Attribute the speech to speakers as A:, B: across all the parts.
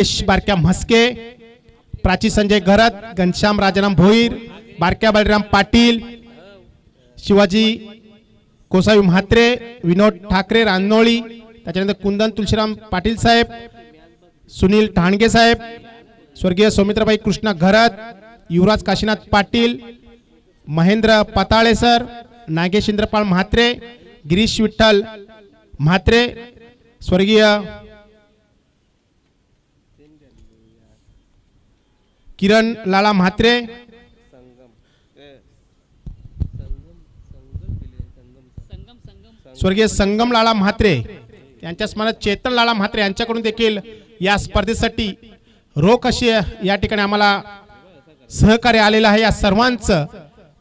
A: बारक्या म्हस्के, प्राची संजय घरत, घनश्याम राजाराम भोईर, बारक्या बलराम पाटील, शिवाजी कोसावी म्हात्रे, विनोद ठाकरे रानोळी, त्याच्यानंतर कुंदन तुलसीराम पाटील साहेब, सुनील ठाणगे साहेब, स्वर्गीय सौमित्रबाई कृष्णा घरत, युवराज काशीनाथ पाटील, महेंद्र पताळे सर, नागेश इंद्रपाल म्हात्रे, गिरीश विठ्ठल म्हात्रे, स्वर्गीय किरण लाला म्हात्रे, स्वर्गीय संगम लाला म्हात्रे यांच्या स्मरणार्थ चेतन लाला म्हात्रे यांच्याकडून देखील या स्पर्धेसाठी रोख अशी या ठिकाणी आम्हाला सहकार्य आलेलं आहे। या सर्वांचं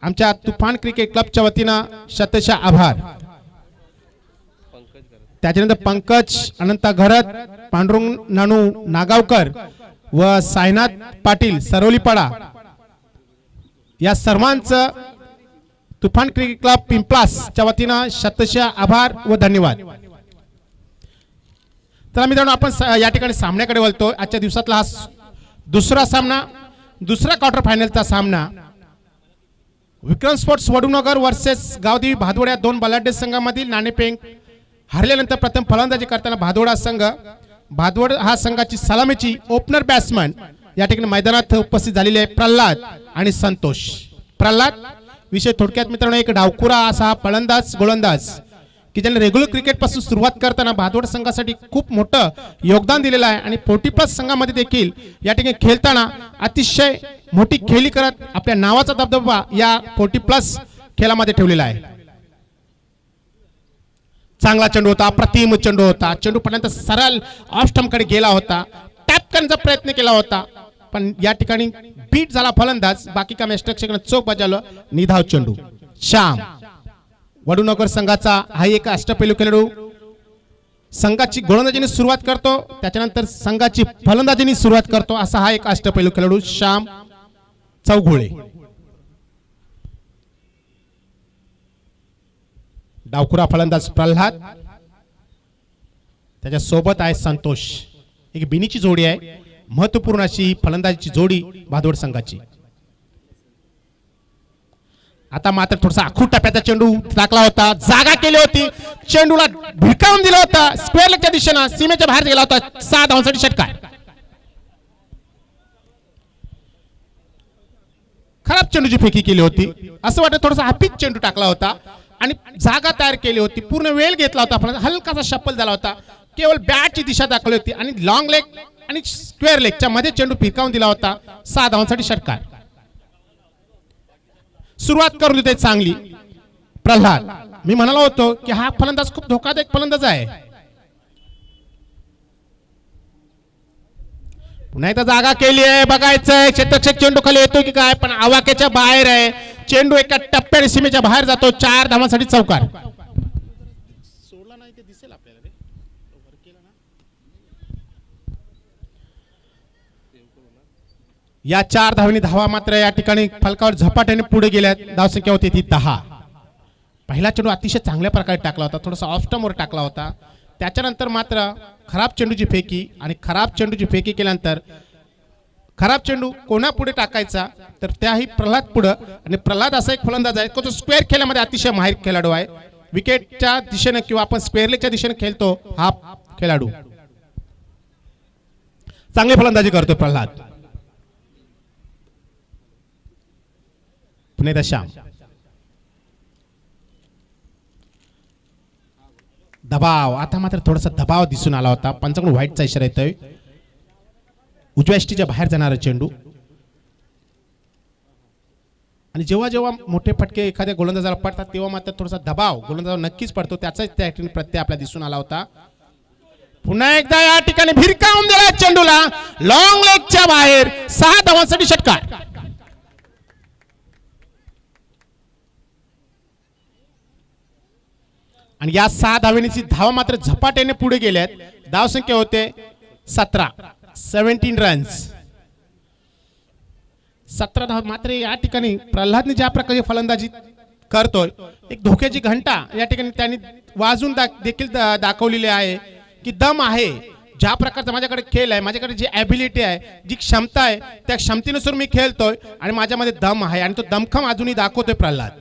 A: आमच्या तुफान क्रिकेट क्लबच्या वतीनं शतशः आभार। त्याच्यानंतर पंकज अनंत घरत, पांडुरंग नानू नागावकर व साईनाथ पाटील सरोलीपाडा या सर्वांचं तुफान क्रिकेट क्लब पिंपलासच्या वतीनं शतशः आभार व धन्यवाद। तर मित्रांनो आपण या ठिकाणी सामन्याकडे वळतो। आजच्या दिवसातला हा दुसरा सामना, दुसरा क्वार्टर फायनलचा सामना विक्रम स्पोर्ट्स वडूनगर वर्सेस गावदेवी भादोड या दोन बलाढ्य संघामधील नाणेफेक हरल्यानंतर प्रथम फलंदाजी करताना भादोड हा संघाची सलामीची ओपनर बॅट्समन या ठिकाणी मैदानात उपस्थित झालेले आहे प्रल्हाद आणि संतोष। प्रल्हाद विषय थोडक्यात मित्रांनो एक डावखुरा असा हा फलंदाज गोलंदाज की ज्याने रेग्युलर क्रिकेट पासून सुरुवात करताना भादोड संघासाठी खूप मोठं योगदान दिलेलं आहे आणि 40+ संघामध्ये देखील या ठिकाणी खेळताना अतिशय मोठी खेळी करत आपल्या नावाचा दबदबा या 40+ खेळामध्ये ठेवलेला आहे। चांगला चेंडू होता, अप्रतिम चेंडू होता, चेंडू पर्यंत सरळ ऑफ स्टंप कडे गेला होता, टॅप करण्याचा प्रयत्न केला होता पण या ठिकाणी बीट झाला फलंदाज, बाकी काम यष्टरक्षकाने चोख बजावलं, निधाव चेंडू। श्याम वडूनगर संघाचा हा एक अष्टपैलू खेळाडू संघाची गोलंदाजीने सुरुवात करतो, त्याच्यानंतर संघाची फलंदाजीने सुरुवात करतो असा हा एक अष्टपैलू खेळाडू श्याम चौघुळे। डावखुरा फलंदाज प्रल्हाद, त्याच्या सोबत आहे संतोष, एक बिनीची जोडी आहे, महत्वपूर्ण अशी फलंदाजीची जोडी भादोड संघाची। आता मात्र थोडासा आखूड टप्प्याचा चेंडू टाकला होता, जागा केली होती, चेंडूला भिडकावून दिला होता, स्क्वेअर लेगच्या दिशेने सीमेच्या बाहेर गेला होता, 6 धावांसाठी षटकार। खराब चेंडूची फेकी केली होती, असं वाटतं थोडासा हाफिज चेंडू टाकला होता आणि जागा तयार केली होती, पूर्ण वेळ घेतला होता, हलकासा शफल झाला होता, केवळ बॅटची दिशा दाखवली होती आणि लॉंग लेग आणि स्क्वेअर लेगच्या मध्ये चेंडू फिरकावून दिला होता, 6 धावांसाठी षटकार। सुरुवात करून देते चांगली प्रल्हाद, मी म्हणालो होतो की हा फलंदाज खूप धोकादायक फलंदाज आहे। पुन्हा एकदा जागा केली आहे, बघायचंय क्षेत्ररक्षक चेंडू खाली येतो की काय, पण आवाक्याच्या बाहेर आहे, चेंडू एका टप्प्याने सीमेच्या बाहेर जातो, 4 धावांसाठी चौकार। सोडला नाही ते दिसेल आपल्याला रे, ओव्हर केला ना। या 4 धावांनी धावा मात्र या ठिकाणी फलकावर झपाट्याने पुढे गेल्यात, धावसंख्या होती ती 10। पहिला चेंडू अतिशय चांगल्या प्रकारे टाकला होता, थोडासा ऑफ स्टंपवर टाकला होता, त्याच्यानंतर मात्र खराब चेंडूची फेकी आणि खराब चेंडूची फेकी केल्यानंतर खराब चेंडू कोणा पुढे टाकायचा तर त्याही प्रल्हाद पुढे, आणि प्रल्हाद असा एक फलंदाज आहे तो स्क्वेअर खेळण्यामध्ये अतिशय माहिर खेळाडू आहे, विकेटच्या दिशेने किंवा आपण स्क्वेअर लेगच्या दिशेने खेळतो हा खेळाडू, चांगली फलंदाजी करतो प्रल्हाद। पुणे श्याम दबाव, आता मात्र थोडासा दबाव दिसून आला होता, पंचाकडून व्हाईटचा इशारा येतोय, उजव्या यष्टीच्या बाहेर जाणारा चेंडू। आणि जेव्हा जेव्हा मोठे फटके एखाद्या गोलंदाजाला पडतात तेव्हा मात्र थोडासा दबाव गोलंदाजावर नक्कीच पडतो, त्याचाच त्या ठिकाणी प्रत्यय आपल्याला दिसून आला होता। पुन्हा एकदा या ठिकाणी भिरकावून दिला चेंडूला, लॉंग लेगच्या बाहेर, 6 धावांसाठी षटकार। आणि या 6 धावांची धावा मात्र झपाट्याने पुढे गेल्यात, धावसंख्या होते 17 रन्स। 17 धावा मात्र या ठिकाणी प्रल्हादने ज्या प्रकारे फलंदाजी करतोय, एक धोक्याची घंटा या ठिकाणी त्यांनी वाजून देखील दाखवलेली आहे की दम आहे, ज्या प्रकारचा माझ्याकडे खेळ आहे, माझ्याकडे जी ॲबिलिटी आहे, जी क्षमता आहे, त्या क्षमतेनुसार मी खेळतोय आणि माझ्यामध्ये दम आहे आणि तो दमखम अजूनही दाखवतोय प्रल्हाद.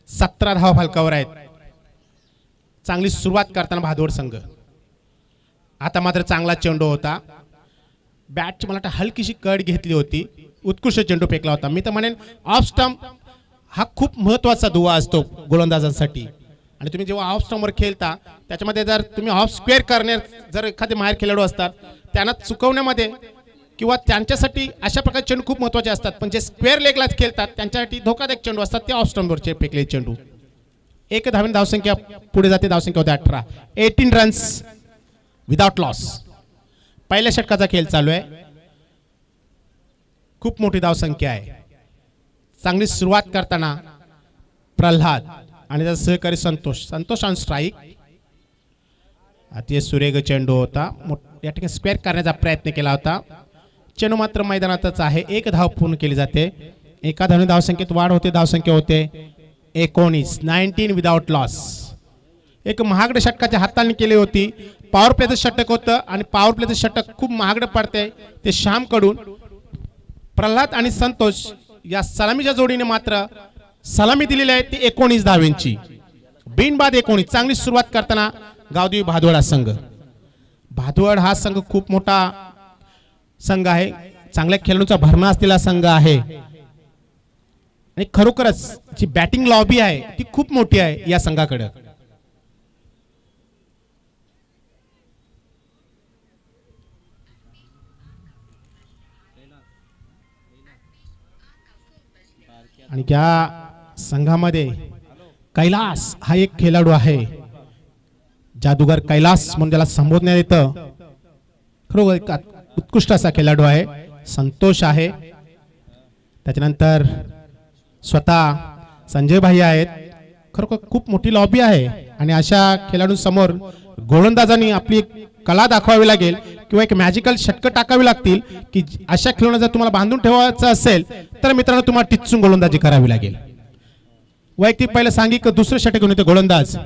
A: सतरा धावा फलकावर आहेत. चांगली सुरुवात करताना भादवड संघ. आता मात्र चांगला चेंडू होता. बॅटची मला वाटतं हलकीशी कट घेतली होती. उत्कृष्ट चेंडू फेकला होता. मी तर म्हणेन ऑफ स्टंप हा खूप महत्त्वाचा दुवा असतो गोलंदाजांसाठी. आणि तुम्ही जेव्हा ऑफ स्टंपवर खेळता त्याच्यामध्ये जर तुम्ही ऑफ स्क्वेअर करणार जर एखादे माहेर खेळाडू असतात त्यांना चुकवण्यामध्ये किंवा त्यांच्यासाठी अशा प्रकारचे चेंडू खूप महत्त्वाचे असतात. पण जे स्क्वेअर लेगलाच खेळतात त्यांच्यासाठी धोकादायक चेंडू असतात ते ऑफ स्टंपवरचे फेकले चेंडू. एक धावेने धावसंख्या पुढे जाते. धावसंख्या होते 18. 18 रन्स विदाउट लॉस. पहिल्या षटकाचा खेळ चालू आहे. खूप मोठी धावसंख्या आहे. चांगली सुरुवात करताना प्रल्हाद आणि त्याचा सहकारी संतोष ऑन स्ट्राईक. अतिशय सुरेख चेंडू होता. या ठिकाणी स्क्वेअर करण्याचा प्रयत्न केला होता. चेंडू मात्र मैदानातच आहे. एक धाव पूर्ण केली जाते. एका धावने धावसंख्येत वाढ होते. धावसंख्या होते 19 विदाउट लॉस. एक महागडे षटकाच्या हाताने केली होती. पॉवर प्लेचं षटक होतं आणि पॉवर प्लेचं षटक खूप महागडं पडते. ते श्यामकडून प्रल्हाद आणि संतोष या सलामीच्या जोडीने मात्र सलामी दिलेली आहे ती 19 धावेंची. बिनबाद 19. चांगली सुरुवात करताना गावदेवी भादवड हा संघ. भादवड हा संघ खूप मोठा संघ आहे. चांगल्या खेळाडूंचा भरणा असलेला संघ आहे आणि खरोखरच जी बॅटिंग लॉबी आहे ती खूप मोठी आहे या संघाकडे. आणि त्या संघामध्ये कैलास हा एक खेळाडू आहे. जादूगर कैलास म्हणून त्याला संबोधण्यात येतं. खरोखर उत्कृष्ट असा खेळाडू आहे. संतोष आहे. त्याच्यानंतर स्वतः संजय भाई आहेत. खरोखर खूप मोठी लॉबी आहे आणि अशा खेळाडूंसमोर गोलंदाजांनी आपली कला दाखवावी लागेल किंवा एक मॅजिकल षटकं टाकावी लागतील की अशा खेळाडूंना जर तुम्हाला बांधून ठेवायचं असेल तर मित्रांनो तुम्हाला टिचून गोलंदाजी करावी लागेल. वैयक्तिक पहिलं सांगिक दुसरं षटक घेऊन येतो गोलंदाज.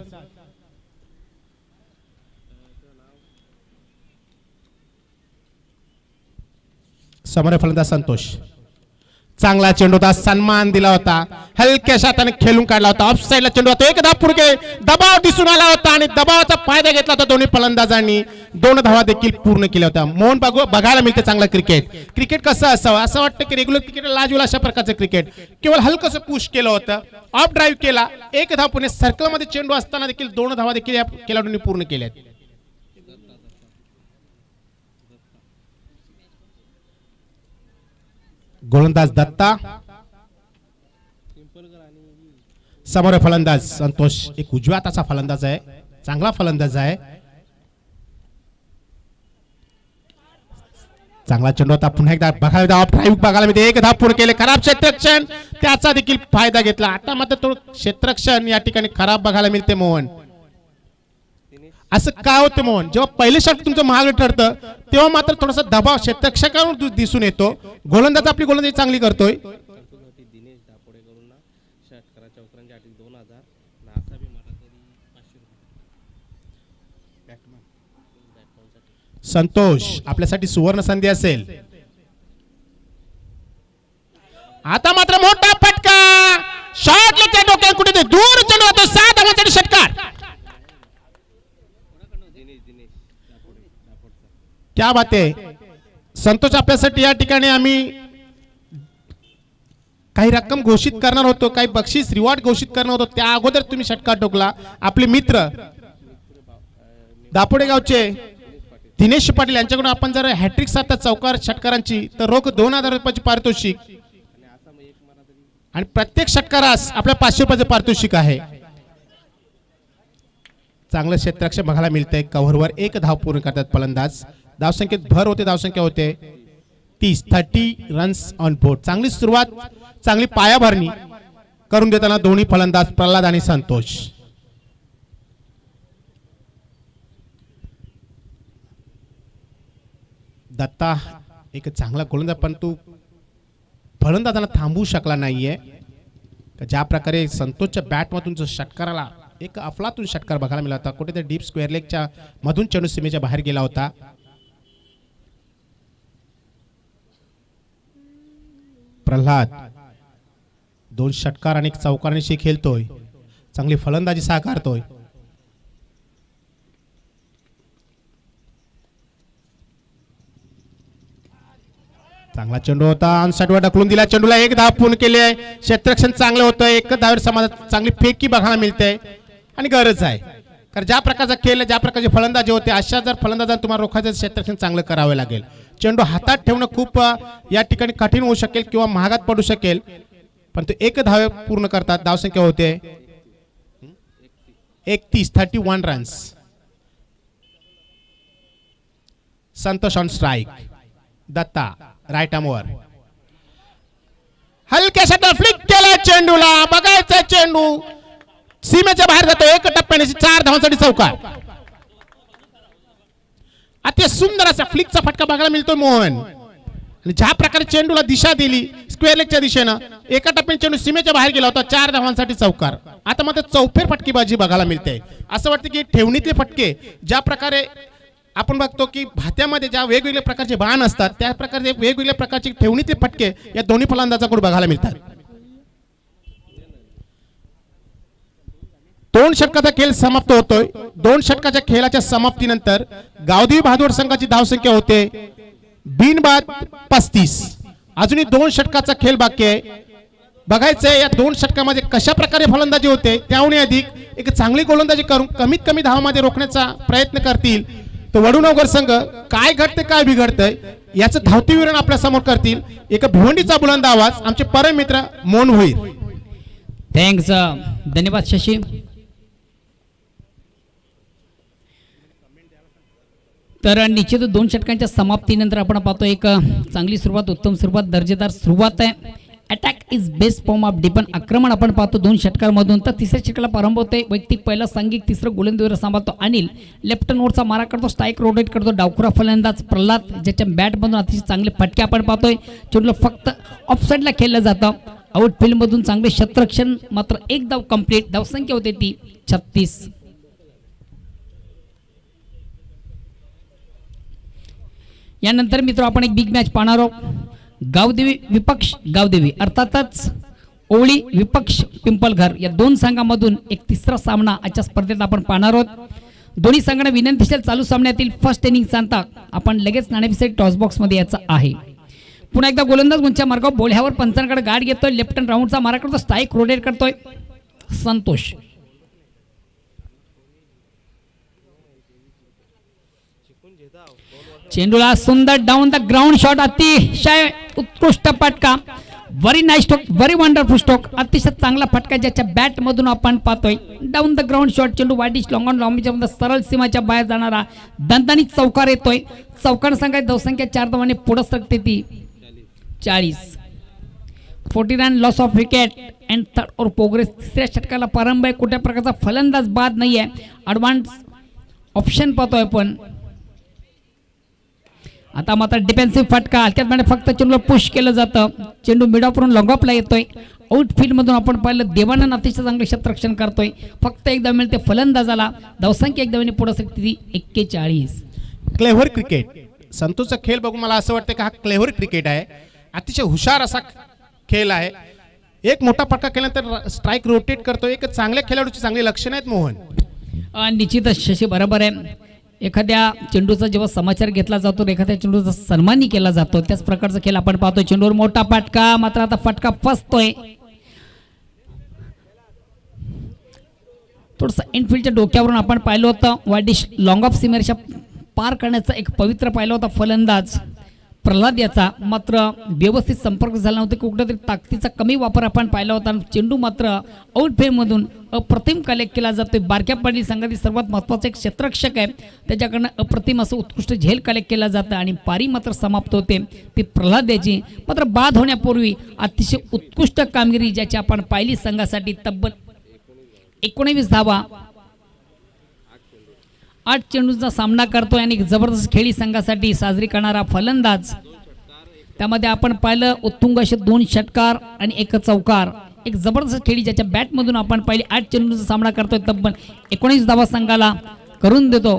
A: समोर फलंदाज संतोष. चांगला चेंडू होता. सन्मान दिला होता. हलक्याशा हाताने खेळून काढला होता. ऑफ साईडला चेंडू होता. एक धाव पुढे दबाव दिसून आला होता आणि दबावाचा फायदा घेतला होता दोन्ही फलंदाजांनी. 2 धावा देखील पूर्ण केल्या होत्या. मोहन बघायला मिळते चांगला क्रिकेट. क्रिकेट कसं असावं असं वाटतं की रेग्युलर क्रिकेट लाजवेल अशा प्रकारचं क्रिकेट. केवळ हलकंसं पुश केलं होतं. ऑफ ड्राईव्ह केला. एक धाव पुणे सर्कलमध्ये चेंडू असताना देखील 2 धावा देखील या खेळाडूंनी पूर्ण केल्यात. गोलंदाज दत्ता. समोर फलंदाज संतोष. एक उजव्या हाताचा फलंदाज आहे. चांगला फलंदाज आहे. चांगला चेंडू होता. पुन्हा एकदा बघायला ड्राईव्ह बघायला मिळते. एक धाव पूर्ण केले. खराब क्षेत्ररक्षण त्याचा देखील फायदा घेतला. आता मात्र तो क्षेत्ररक्षण या ठिकाणी खराब बघायला मिळते. मोहन असं काय होतं मोहन जेव्हा पहिले षटक तुमचं महाग ठरतं तेव्हा मात्र थोडासा दबाव क्षेत्ररक्षकावर दिसून येतो. गोलंदाज आपली गोलंदाजी चांगली करतोय. संतोष आपल्यासाठी सुवर्ण संधी असेल. आता मात्र मोठा फटका. शॉट लेगच्या डोक्यात कुठे दूर चेंडू होतो. 7 धावांसाठी षटकार. क्या बात आहे. संतोष आपल्यासाठी या ठिकाणी आम्ही काही रक्कम घोषित करणार होतो. काही बक्षीस रिवॉर्ड घोषित करणार होतो. त्या अगोदर तुम्ही षटकार ठोकला. आपले मित्र दापोडे गावचे दिनेश पाटील यांच्याकडून आपण जर हॅट्रिक साधता चौकार षटकारांची तर रोख 2000 रुपयाची पारितोषिक आणि प्रत्येक षटकारास आपल्या 500 रुपयाचे पारितोषिक आहे. चांगलं क्षेत्ररक्षण बघायला मिळतंय. कव्हरवर एक धाव पूर्ण करतात फलंदाज. धावसंख्येत भर होते. धावसंख्या होते 30 रन्स ऑन बोर्ड. चांगली सुरुवात चांगली पायाभरणी करून देताना दोन्ही फलंदाज प्रल्हाद आणि संतोष. दत्ता एक चांगला गोलंदाज परंतु फलंदाजांना थांबवू शकला नाहीये. ज्या प्रकारे संतोषच्या बॅटमधून जो षटकाराला एक अफलातून षटकार बघायला मिळाला होता, कुठेतरी डीप स्क्वेअर लेगच्या मधून चेंडू सीमेच्या बाहेर गेला होता. प्रल्हाद 2 षटकार आणि 1 चौकारांशी खेळतोय, चांगली फलंदाजी साकारतोय. चांगला चेंडू होता, ऑनसाइडवर ढकलून दिला, चेंडूला 1 धाव पूर्ण केली आहे. क्षेत्ररक्षण चांगलं होतं, 1 धावेवर समाजात चांगली फेकी बघायला मिळते आणि गरज आहे. कारण ज्या प्रकारचा खेळ, ज्या प्रकारचे फलंदाजी होते, अशा जर फलंदाजांना तुम्हाला रोखायचं क्षेत्ररक्षण चांगलं करावे लागेल. चेंडू हातात ठेवणं खूप या ठिकाणी कठीण होऊ शकेल किंवा महागात पडू शकेल, पण तो 1 धाव पूर्ण करतात. धावसंख्या होते 31 runs. Santosh on strike. Datta right आर्मवर हलक्या शॉट फ्लिक केला, चेंडूला बघायचा, चेंडू सीमेच्या बाहेर जातो. 1 टप्प्याने 4 धावांसाठी चौकार. अति सुंदर असा फ्लिकचा फटका बघायला मिळतो मोहन. आणि ज्या प्रकारे चेंडूला दिशा दिली स्क्वेअर लेगच्या दिशेनं, 1 टप्प्याने चेंडू सीमेच्या बाहेर गेला होता. 4 धावांसाठी चौकार. आता मात्र चौफेर फटकेबाजी बघायला मिळते. असं वाटतं की ठेवणीतले फटके ज्या प्रकारे आपण बघतो की भात्यामध्ये ज्या वेगवेगळ्या प्रकारचे बाण असतात, त्या प्रकारचे वेगवेगळ्या प्रकारचे ठेवणीतले फटके या दोन्ही फलंदाजाकडून बघायला मिळतात. 2 षटकाचा खेळ समाप्त होतोय. 2 षटकाच्या खेळाच्या समाप्तीनंतर गावदेवी भादवड संघाची धावसंख्या होते बिनबाद 35. अजूनही 2 षटकाचा खेळ बाकी आहे. बघायचंय या 2 षटकामध्ये कशा प्रकारे फलंदाजी होते, त्याहून अधिक एक चांगली गोलंदाजी करून कमीत कमी धावामध्ये रोखण्याचा प्रयत्न करतील. तो वडूनगर संघ काय घडते काय बिघडतंय याचं धावती विवरण आपल्या समोर करतील. एक भिवंडीचा बुलंद आवाज आमचे परम मित्र मोहन होईल.
B: थँक्स, धन्यवाद शशी. तर निश्चित 2 षटकांच्या समाप्तीनंतर आपण पाहतो एक चांगली सुरुवात, उत्तम सुरुवात, दर्जेदार सुरुवात आहे. Attack is best form of defence. आक्रमण आपण पाहतो 2 षटकांमधून. तर 3ऱ्या षटकाला प्रारंभ होते. वैयक्तिक पहिला सांघिक, 3रं गोलंदाजीवर सांभाळतो अनिल. लेफ्ट नोटचा मारा करतो, स्ट्राईक रोटेट करतो डावखुरा फलंदाज प्रल्हाद, ज्याच्या बॅटमधून अतिशय चांगले फटके आपण पाहतोय. चेंडूला फक्त ऑफसाईडला खेळलं जातं. आउटफील्डमधून चांगले क्षेत्ररक्षण, मात्र 1 धाव कंप्लीट. धावसंख्या होते ती 36. यानंतर मित्र आपण एक बिग मॅच पाहणार आहोत. गावदेवी विपक्ष गावदेवी, अर्थातच ओळी विपक्ष पिंपलघर, या 2 संघांमधून एक 3रा सामना आजच्या स्पर्धेत आपण पाहणार आहोत. दोन्ही संघांना विनंती असेल चालू सामन्यातील फर्स्ट इनिंग सांगता आपण लगेच नाणेफेक टॉस बॉक्स मध्ये याचा आहे. पुन्हा एकदा गोलंदाज उंच्या मार्गावर बोळ्यावर पंचांकडे गाठ घेतोय. लेफ्ट हँड राऊंडचा मारा करतो, स्ट्राईक रोटेट करतोय संतोष. चेंडूला सुंदर डाऊन द ग्राउंड शॉट, अतिशय उत्कृष्ट फटका. Very nice stroke, very wonderful stroke. अतिशय चांगला फटका ज्याच्या बॅट मधून आपण पाहतोय. डाऊन द ग्राउंड शॉट, चेंडू वाईडिश लॉंग ऑन लॉंगच्या सरळ सीमाच्या बाहेर जाणारा दणदणीत चौकार येतोय. चौकार संघाची धावसंख्या 4 धावांनी पुढे सरकते ती 40. 49 loss of wicket and 3rd over progress. 3ऱ्या षटकाला प्रारंभ आहे. कुठल्या प्रकारचा फलंदाज बाद नाही आहे. ॲडव्हान्स ऑप्शन पाहतोय आपण. आता मात्र डिफेन्सिव्ह फटका, हलक्यात म्हणजे फक्त चेंडूला पुश केलं जातं. चेंडू मिडॉपवरून लॉंगऑफला येतोय. आउटफील्ड मधून आपण पाहिलं देवानंद अतिशय चांगले क्षेत्ररक्षण करतोय. फक्त एकदा मिळते फलंदाजाला. धावसंख्या एकदा पुढे सरकते 41.
A: Clever cricket. संतोषचा खेळ बघून मला असं वाटतं की हा क्लेव्हर क्रिकेट आहे. अतिशय हुशार असा खेळ आहे. एक मोठा फटका केल्यानंतर स्ट्राईक रोटेट करतो. एक चांगल्या खेळाडूची चांगली लक्षणं आहेत मोहन.
B: निश्चितच शशी बरोबर आहे. एखाद्या चेंडूचा जेव्हा समाचार घेतला जातो, एखाद्या चेंडूचा सन्मानही केला जातो, त्याच प्रकारचा खेळ आपण पाहतो. चेंडूवर मोठा फटका, मात्र आता फटका फसतोय. थोडंसं इनफिल्डच्या डोक्यावरून आपण पाहिलं होतं. वाईडिश लॉंग ऑफ सीमेच्या पार करण्याचा एक पवित्र पाहिला होता फलंदाज प्रल्हाद याचा. मात्र व्यवस्थित संपर्क झाला नव्हता. कुठेतरी ताकदीचा कमी वापर आपण पाहिला होता. चेंडू मात्र आउटफील्डमधून अप्रतिम कलेक्ट केला जातोय. बारक्या पाडली संघातील सर्वात महत्त्वाचा एक क्षेत्ररक्षक आहे, त्याच्याकडनं अप्रतिम असं उत्कृष्ट झेल कलेक्ट केला जातं आणि पारी मात्र समाप्त होते ती प्रल्हाद याची. मात्र बाद होण्यापूर्वी अतिशय उत्कृष्ट कामगिरी ज्याची आपण पाहिली संघासाठी. तब्बल 19 धावा, 8 चेंडूंचा सामना करतोय आणि जबरदस्त खेळी संघासाठी साजरी करणारा फलंदाज. त्यामध्ये आपण पाहिलं उत्तुंग असे 2 षटकार आणि 1 चौकार. एक जबरदस्त खेळी ज्याच्या बॅटमधून आपण पहिले 8 चेंडूंचा सामना करतोय, तब्बल 19 धावा संघाला करून देतो.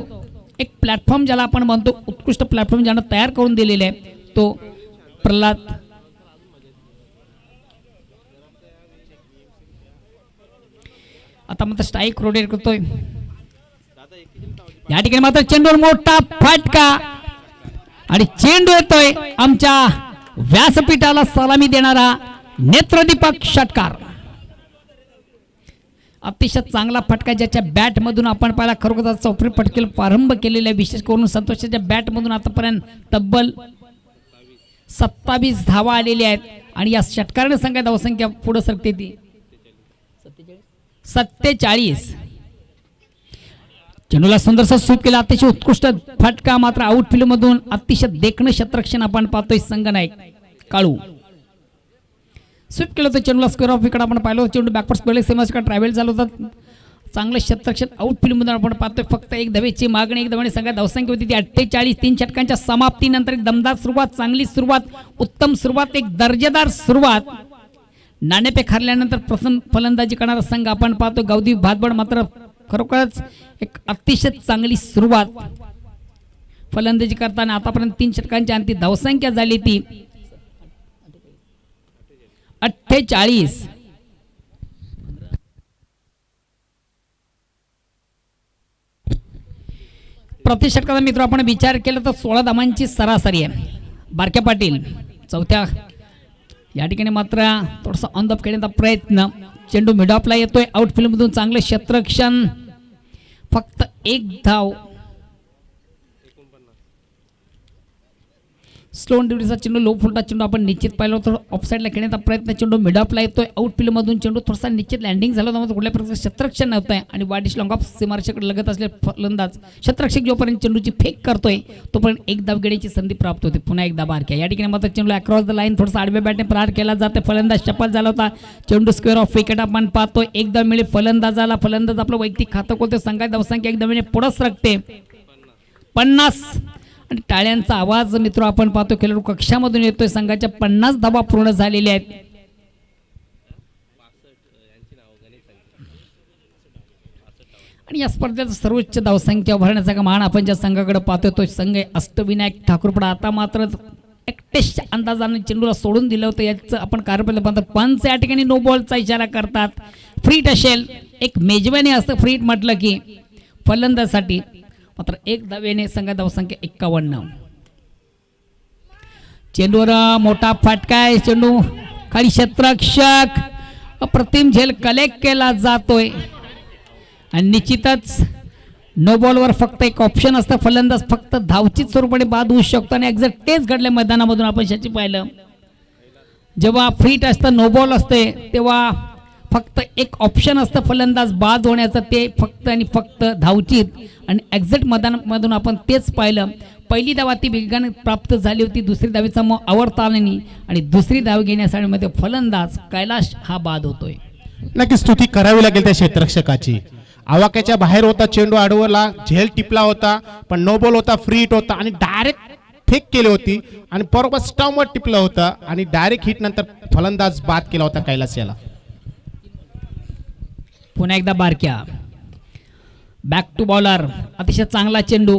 B: एक प्लॅटफॉर्म ज्याला आपण म्हणतो, उत्कृष्ट प्लॅटफॉर्म ज्यानं तयार करून दिलेले आहे, तो प्रल्हाद. आता मात्र स्ट्राईक रोटेट करतोय. या ठिकाणी मात्र चेंडूवर मोठा फटका आणि चेंडू येतोय आमच्या व्यासपीठाला सलामी देणारा नेत्रदीपक षटकार. अतिशय चांगला फटका ज्याच्या बॅट मधून आपण पाहिला, खरोखर चौफरी फटकेला प्रारंभ केलेला आहे. विशेष करून संतोषाच्या बॅट मधून आतापर्यंत तब्बल 27 धावा आलेल्या आहेत आणि या षटकाराने संख्या धावसंख्या पुढे सरकते ती 47. चेंडूला सुंदरसा स्वीप केला, अतिशय उत्कृष्ट फटका, मात्र आउटफील्ड मधून अतिशय देखणं क्षेत्ररक्षण आपण पाहतोय संघनायक काळू. स्वीप केलं होतं चेंडूला, स्क्वेअर ऑफ विकेट आपण पाहिलं. चेंडू बॅकवर्ड स्पेल सेमाचा ट्रॅव्हल झाला होता. चांगलं क्षेत्ररक्षण आउटफील्ड मधून आपण पाहतोय. फक्त एक धावेची मागणी, एक धावाने संघात धावसंख्या होती ती 48. 3 षटकांच्या समाप्तीनंतर एक दमदार सुरुवात, चांगली सुरुवात, उत्तम सुरुवात, एक दर्जेदार सुरुवात. नाणेफेक हरल्यानंतर प्रथम फलंदाजी करणारा संघ आपण पाहतो गावदेवी भातबड. मात्र खरोखरच एक अतिशय चांगली सुरुवात फलंदाजी करताना. आतापर्यंत 3 षटकांची अंती धावसंख्या झाली ती 48. प्रति षटकाचा मित्र आपण विचार केला तर 16 धावांची सरासरी आहे. बारक्या पाटील चौथ्या. या ठिकाणी मात्र थोडासा ऑन द खेळण्याचा प्रयत्न. चेंडू मिडऑफला येतोय, आउटफील्ड मधून चांगलं क्षेत्ररक्षण, फक्त 1 धाव. स्लोन ड्युटीचा चेंडू, लो फुलटा चेंडू आपण निश्चित पाहिलं होतं. ऑफसाईडला खेळण्याचा प्रयत्न, चेंडू मिडऑफला येतोय, आउटफील्ड मधून चेंडू थोडासा निश्चित लँडिंग झाला होता, कुठल्या प्रकारचं क्षेत्ररक्षण नव्हतंय आणि वाडिश लॉंग ऑफ सीमारेषेकडे लगत असले फलंदाज क्षेत्ररक्षक जोपर्यंत चेंडूची फेक करतोय तोपर्यंत 1 धाव घेण्याची संधी प्राप्त होते. पुन्हा एकदा बारक्या. या ठिकाणी मात्र चेंडू अक्रॉस द लाईन थोडासा आडव्या बॅटने प्रहार केला जाते. फलंदाज चपल झाला होता. चेंडू स्क्वेअर ऑफ विकेट आपण पाहतोय. 1 धाव मिळेल फलंदाजाला. फलंदाज आपलं वैयक्तिक खातं खोलते. संघात धावसंख्या 1 धावेने पुढे सरकते 50. आणि टाळ्यांचा आवाज मित्र आपण पाहतो खेळाडू कक्षामधून येतोय. संघाच्या 50 धावा पूर्ण झालेल्या आहेत. आणि या स्पर्धेचा सर्वोच्च धावसंख्या भरण्याचा मान आपण ज्या संघाकडे पाहतोय तो संघ अष्टविनायक ठाकूरपडा. आता मात्र एकटेच्या अंदाजाने चेंडूला सोडून दिलं होतं. याचं आपण कारण पाहतो. पंच या ठिकाणी नो बॉलचा इशारा करतात. फ्रीट असेल, एक मेजवानी असतं फ्रीट म्हटलं की फलंदाजासाठी. मात्र 1 धावेने संघात धावसंख्या 51. चेंडूवर मोठा फटका आहे. चेंडू खाली क्षेत्ररक्षक अप्रतिम झेल कलेक्ट केला जातोय आणि निश्चितच नो बॉलवर फक्त एक ऑप्शन असतं. फलंदाज फक्त धावचीच स्वरूपाने बाद होऊ शकतो आणि एक्झॅक्ट तेच घडल्या मैदानामधून आपण त्याची पाहिलं. जेव्हा फ्रीट असतं, नो बॉल असते, तेव्हा फक्त एक ऑप्शन असतं फलंदाज बाद होण्याचं, ते फक्त आणि फक्त धावचीत. आणि एक्झॅक्ट मैदानामधून आपण तेच पाहिलं. पहिली धाव ती वेगाने प्राप्त झाली होती. दुसरी धावेचा मग आवडतानी आणि दुसरी धाव घेण्यासाठी मध्ये फलंदाज कैलाश हा बाद होतोय.
A: नक्कीच स्तुती करावी लागेल त्या क्षेत्ररक्षकाची. आवाक्याच्या बाहेर होता चेंडू, आडवला, झेल टिपला होता, पण नो बॉल होता, फ्री हिट होता आणि डायरेक्ट फेक केली होती आणि बरोबर स्टंपवर टिपलं होतं आणि डायरेक्ट हिट नंतर फलंदाज बाद केला होता कैलास याला.
B: पुन्हा एकदा बारक्या. Back to bowler. अतिशय चांगला चेंडू.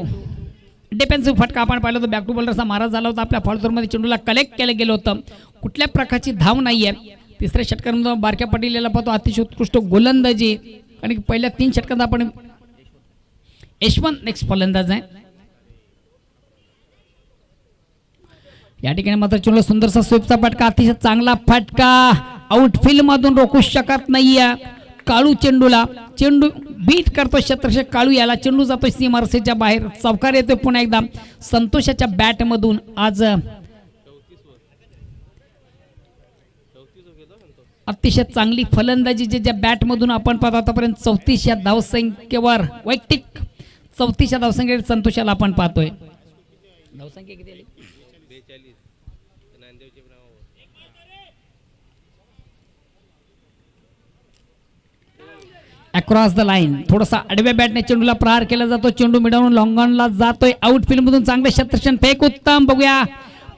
B: डिफेन्सिव्ह फटका आपण पाहिलं होतं. बॅक टू बॉलरचा मारा झाला होता. आपल्या फॉलोथ्रोमध्ये चेंडूला कलेक्ट केलं गेलं होतं. कुठल्या प्रकारची धाव नाही आहे. तिसऱ्या षटकामध्ये बारक्या पाटील याला पाहतो. अतिशय उत्कृष्ट गोलंदाजी. कारण पहिल्या 3 षटकात आपण यशवंत नेक्स्ट फलंदाज आहे. या ठिकाणी मात्र चेंडूला सुंदरसा स्वीपचा फटका. अतिशय चांगला फटका. आउटफील्ड मधून रोखू शकत नाहीये काळू चेंडूला. चेंडू बीट करतो क्षेत्ररक्षक काळू याला. चेंडू जातो सीमारेषेच्या बाहेर. चौकार येतोय पुन्हा एकदा संतोषाच्या बॅट मधून. आज अतिशय चांगली फलंदाजी ज्या बॅट मधून आपण पाहतो. आतापर्यंत 34 या धावसंख्येवर वैयक्तिक 34 या धावसंख्येवर संतोषाला आपण पाहतोय. धावसंख्या किती आली? Across the line. थोडासा आडव्या बॅटने चेंडूला प्रहार केला जातो. चेंडू मिडवून लॉंगॉनला जातोय. आउटफील्ड मधून चांगले क्षेत्ररक्षण, फेक उत्तम. बघूया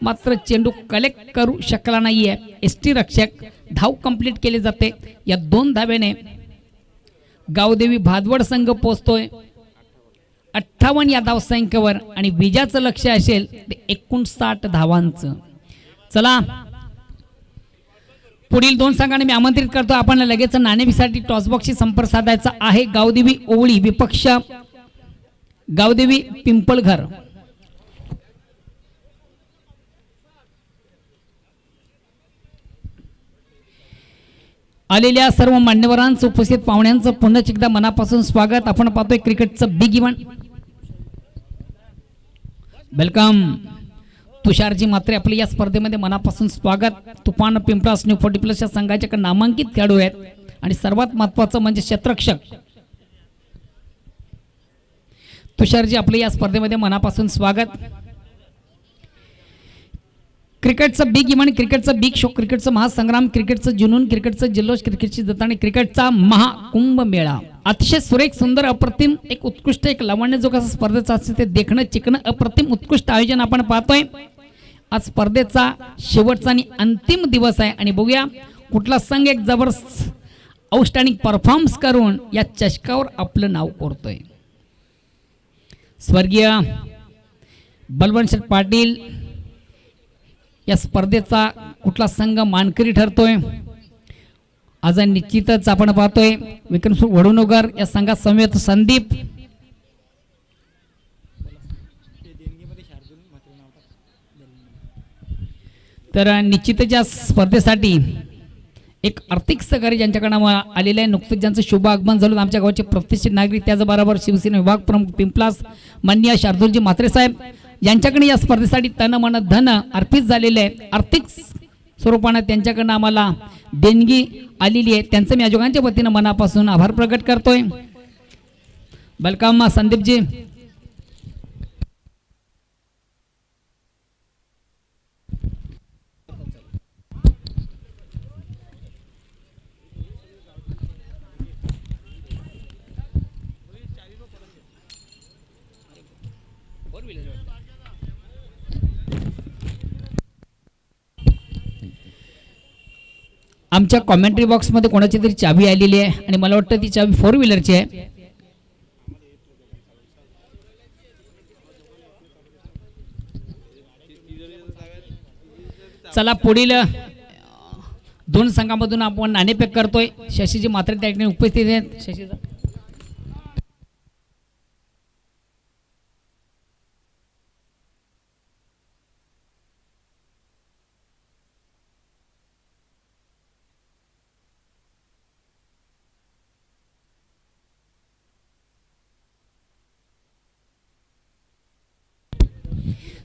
B: मात्र चेंडू कलेक्ट करू शकला नाहीये. एसटी रक्षक धाव कंप्लीट केली जाते. या 2 धाव्याने गावदेवी भादवड संघ पोहोचतोय 58 या धावसंख्येवर आणि विजयाचं लक्ष असेल ते 59 धावांचं. चला पुढील 2 संघांना मी आमंत्रित करतो. आपण लगेच नाणेफेकीसाठी टॉसबॉक्सशी संपर्क साधायचा आहे. गावदेवी ओवळी विपक्ष गावदेवी पिंपळघर. आलेल्या सर्व मान्यवरांचं उपस्थित पाहुण्यांचं पुन्हा एकदा मनापासून स्वागत. आपण पाहतोय क्रिकेटचं बिग इव्हेंट. वेलकम तुषारजी मात्रे आपले या स्पर्धेमध्ये मनापासून स्वागत. तुफान पिंपळास न्यू 40+ या संघाचे नामांकित खेळाडू आहेत आणि सर्वात महत्त्वाचं म्हणजे क्षेत्ररक्षक तुषारजी आपले या स्पर्धेमध्ये मनापासून स्वागत. क्रिकेटचं बिग इव्हेंट, क्रिकेटचं बिग शो, क्रिकेटचं महासंग्राम, क्रिकेटचं जुनून, क्रिकेटचं जल्लोष, क्रिकेटची जत्रा आणि क्रिकेटचा महाकुंभ मेळा. अतिशय सुरेख सुंदर अप्रतिम एक उत्कृष्ट एक लावण्यजोग असं स्पर्धेचं असते ते देखणं चिकणं अप्रतिम उत्कृष्ट आयोजन आपण पाहतोय. आज स्पर्धेचा शेवटचा आणि अंतिम दिवस आहे आणि बघूया कुठला संघ एक जबरदस्त आउटस्टँडिंग परफॉर्मन्स करून या चषकावर आपलं नाव कोरतोय. स्वर्गीय बलवंत पाटील या स्पर्धेचा कुठला संघ मानकरी ठरतोय आज निश्चितच आपण पाहतोय. विक्रमसिंह वडुणगर या संघात समवेत संदीप तर निश्चितच या स्पर्धेसाठी एक आर्थिक सहकारी ज्यांच्याकडे आलेले आहे. नुकतेच ज्यांचं शुभ आगमन झालं आमच्या गावाचे प्रतिष्ठित नागरिक त्याचबरोबर शिवसेना विभाग प्रमुख पिंपलास माननीय शार्दूलजी म्हात्रे साहेब यांच्याकडे या स्पर्धेसाठी तन मन धन अर्पित झालेले आहे. आर्थिक स्वरूपाने त्यांच्याकडनं आम्हाला देणगी आलेली आहे. त्यांचं मी आयोजकांच्या वतीनं मनापासून आभार प्रकट करतोय. वेलकम संदीपजी. आमच्या कॉमेंट्री बॉक्समध्ये कोणाची तरी चावी आलेली आहे आणि मला वाटतं ती चावी 4 व्हीलरची आहे. चला पुढील 2 संघामधून आपण नाणेफेक करतोय. शशीजी मात्र त्या ठिकाणी उपस्थित आहेत. शशीजी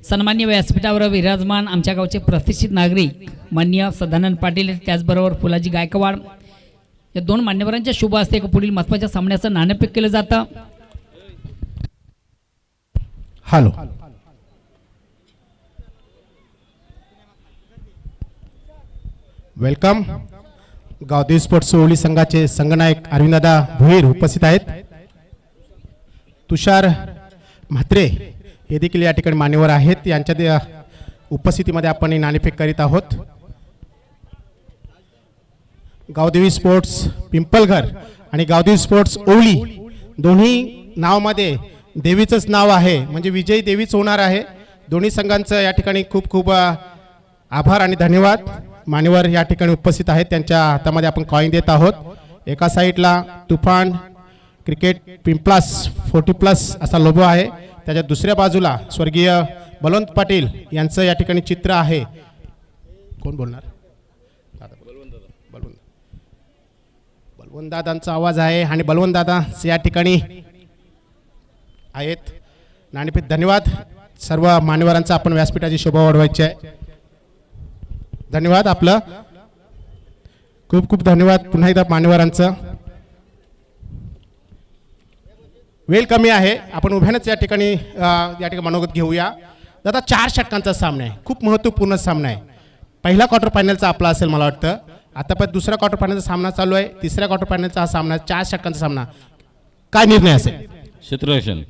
B: सन्मान्य व्यासपीठावर विराजमान आमच्या गावचे प्रतिष्ठित नागरिक माननीय सदानंद पाटील त्याचबरोबर फुलाजी गायकवाड या 2 मान्यवरांच्या शुभ हस्ते पुढील महत्त्वाच्या सामन्याचं नाणेफेक केलं जातं.
A: Hello welcome. Gavdevi sports Owali संघाचे संघनायक अरविंददादा भोईर उपस्थित आहेत. तुषार म्हात्रे हे देखील या ठिकाणी मान्यवर आहेत. यांच्या उपस्थितीमध्ये आपण नाणेफेक करीत आहोत. गावदेवी स्पोर्ट्स पिंपळघर आणि गावदेवी स्पोर्ट्स ओवळी दोन्ही नावामध्ये देवीचंच नाव आहे म्हणजे विजयी देवीच होणार आहे. दोन्ही संघांचं या ठिकाणी खूप खूप आभार आणि धन्यवाद. मान्यवर या ठिकाणी उपस्थित आहेत. त्यांच्या हातामध्ये आपण कॉईन देत आहोत. एका साईडला तुफान क्रिकेट पिंपलास 40+ असा लोगो आहे. त्याच्या दुसऱ्या बाजूला स्वर्गीय बलवंत पाटील यांचं या ठिकाणी चित्र आहे. कोण बोलणार? बलवंत दादांचा आवाज आहे आणि बलवंत दादा या ठिकाणी आहेत. नाणेफेक धन्यवाद. सर्व मान्यवरांचा आपण व्यासपीठाची शोभा वाढवायची आहे. धन्यवाद. आपलं खूप खूप धन्यवाद पुन्हा एकदा मान्यवरांचं. वेळ कमी आहे. आपण उभ्यानंच या ठिकाणी मनोगत घेऊया. दादा 4 षटकांचा सामना आहे. खूप महत्त्वपूर्ण सामना आहे. पहिला क्वार्टर फायनलचा आपला असेल मला वाटतं. आता पण दुसरा क्वार्टर फायनलचा सामना चालू आहे. तिसऱ्या क्वार्टर फायनलचा हा सामना 4 षटकांचा सामना. काय निर्णय असेल?
C: क्षेत्ररक्षण.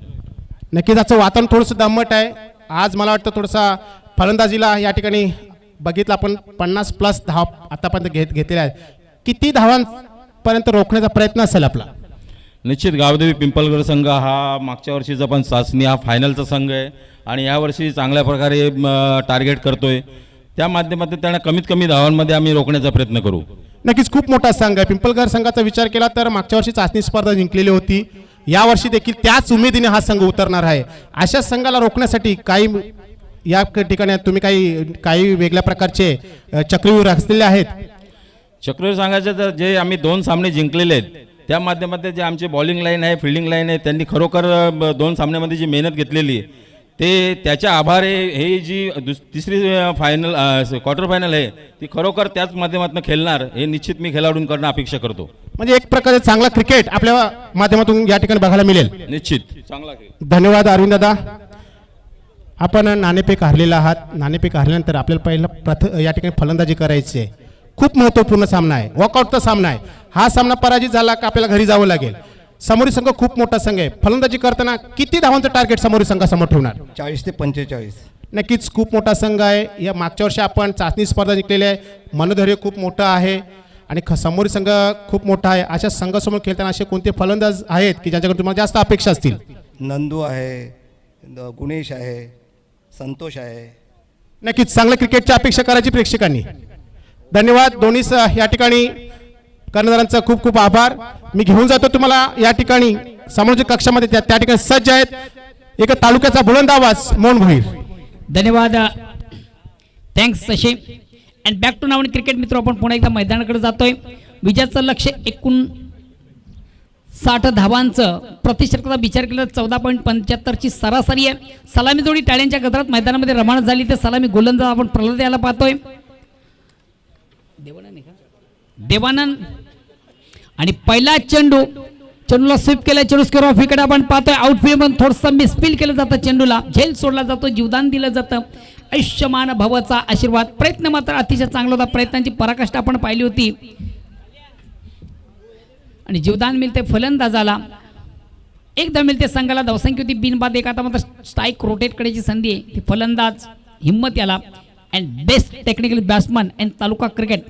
A: नक्कीच आजचं वातावरण थोडंसं दमट आहे. आज मला वाटतं थोडंसं फलंदाजीला या ठिकाणी बघितलं आपण 50+ धाव आतापर्यंत घेतलेल्या आहेत. किती धावांपर्यंत रोखण्याचा प्रयत्न असेल आपला?
C: निश्चित गावदेवी पिंपळगड संघ हा मागच्या वर्षीचा पण चाचणी हा फायनलचा संघ आहे आणि यावर्षी चांगल्या प्रकारे टार्गेट करतोय. त्या माध्यमातून त्यांना कमीत कमी धावांमध्ये आम्ही रोखण्याचा प्रयत्न करू.
A: नक्कीच खूप मोठा संघ आहे. पिंपळगड संघाचा विचार केला तर मागच्या वर्षी चाचणी स्पर्धा जिंकलेली होती. यावर्षी देखील त्याच उमेदीने हा संघ उतरणार आहे. अशा संघाला रोखण्यासाठी काही या ठिकाणी तुम्ही काही वेगळ्या प्रकारचे चक्रव्यूह रचलेले आहेत?
C: चक्रवर्ती सांगायचं तर जे आम्ही 2 सामने जिंकलेले आहेत त्या माध्यमातून जे आमचे बॉलिंग लाईन आहे, फिल्डिंग लाईन आहे, त्यांनी खरोखर 2 सामन्यामध्ये जी मेहनत घेतलेली आहे ते त्याच्या आभारे हे जी तिसरी फायनल क्वार्टर फायनल आहे ती खरोखर त्याच माध्यमातून खेळणार हे निश्चित मी खेळाडूंकडून अपेक्षा करतो.
A: म्हणजे एक प्रकारे चांगला क्रिकेट आपल्या माध्यमातून या ठिकाणी बघायला मिळेल.
C: निश्चित चांगला खेळ.
A: धन्यवाद अरविंद दादा. आपण नाणेफेक हारलेला आहात. नाणेफेक हारल्यानंतर आपल्याला पहिला या ठिकाणी फलंदाजी करायची आहे. खूप महत्त्वपूर्ण सामना आहे, वॉकआउटचा सामना आहे. हा सामना पराजित झाला का आपल्याला घरी जावं लागेल. समोरील संघ खूप मोठा संघ आहे. फलंदाजी करताना किती धावांचं टार्गेट समोरील संघासमोर ठेवणार?
D: 40 ते 45.
A: नक्कीच खूप मोठा संघ आहे. या मागच्या वर्षी आपण चाचणी स्पर्धा जिंकलेली आहे. मनोधैर्य खूप मोठं आहे आणि समोरील संघ खूप मोठा आहे. अशा संघासमोर खेळताना असे कोणते फलंदाज आहेत की ज्यांच्याकडे तुम्हाला जास्त अपेक्षा असतील?
D: नंदू आहे, गुणेश आहे, संतोष आहे.
A: नक्कीच चांगल्या क्रिकेटची अपेक्षा करायची प्रेक्षकांनी. धन्यवाद दोन्ही या ठिकाणी कर्णधारांचा खूप खूप आभार. मी घेऊन जातो तुम्हाला या ठिकाणी समोरच्या कक्षामध्ये त्या ठिकाणी सज्ज आहेत एक तालुक्याचा बुलंद आवाज मोहन भोईर.
B: धन्यवाद, thanks Shashi. And back to नाव क्रिकेट मित्र, आपण पुन्हा एकदा मैदानाकडे जातोय. विजयाचं लक्ष 59 धावांचं प्रतिशतकाचा विचार केला 14.75ची सरासरी आहे. सलामी जोडी टाळ्यांच्या गजरात मैदानामध्ये रवाना झाली. ते सलामी गोलंदाज आपण प्रल्हाद याला पाहतोय. देवानंद आणि पहिला चेंडूला स्वीप केला. चेंडू स्क्वेअर ऑफ विकेट आपण पाहतोय. आउटफील्ड मधून थोडंसं मिसफील केलं जातं. चेंडूला झेल सोडला जातो, जीवदान दिलं जातं. आयुष्यमान भवाचा आशीर्वाद. प्रयत्न मात्र अतिशय चांगला होता. प्रयत्नांची पराकाष्ठा आपण पाहिली होती आणि जीवदान मिळते फलंदाजाला. एकदा मिळते संघाला धावसंख्या होती बिनबाद एक. आता मात्र स्ट्राईक रोटेट करायची संधी आहे. ती फलंदाज हिम्मत याला and best technical batsman and taluka cricket.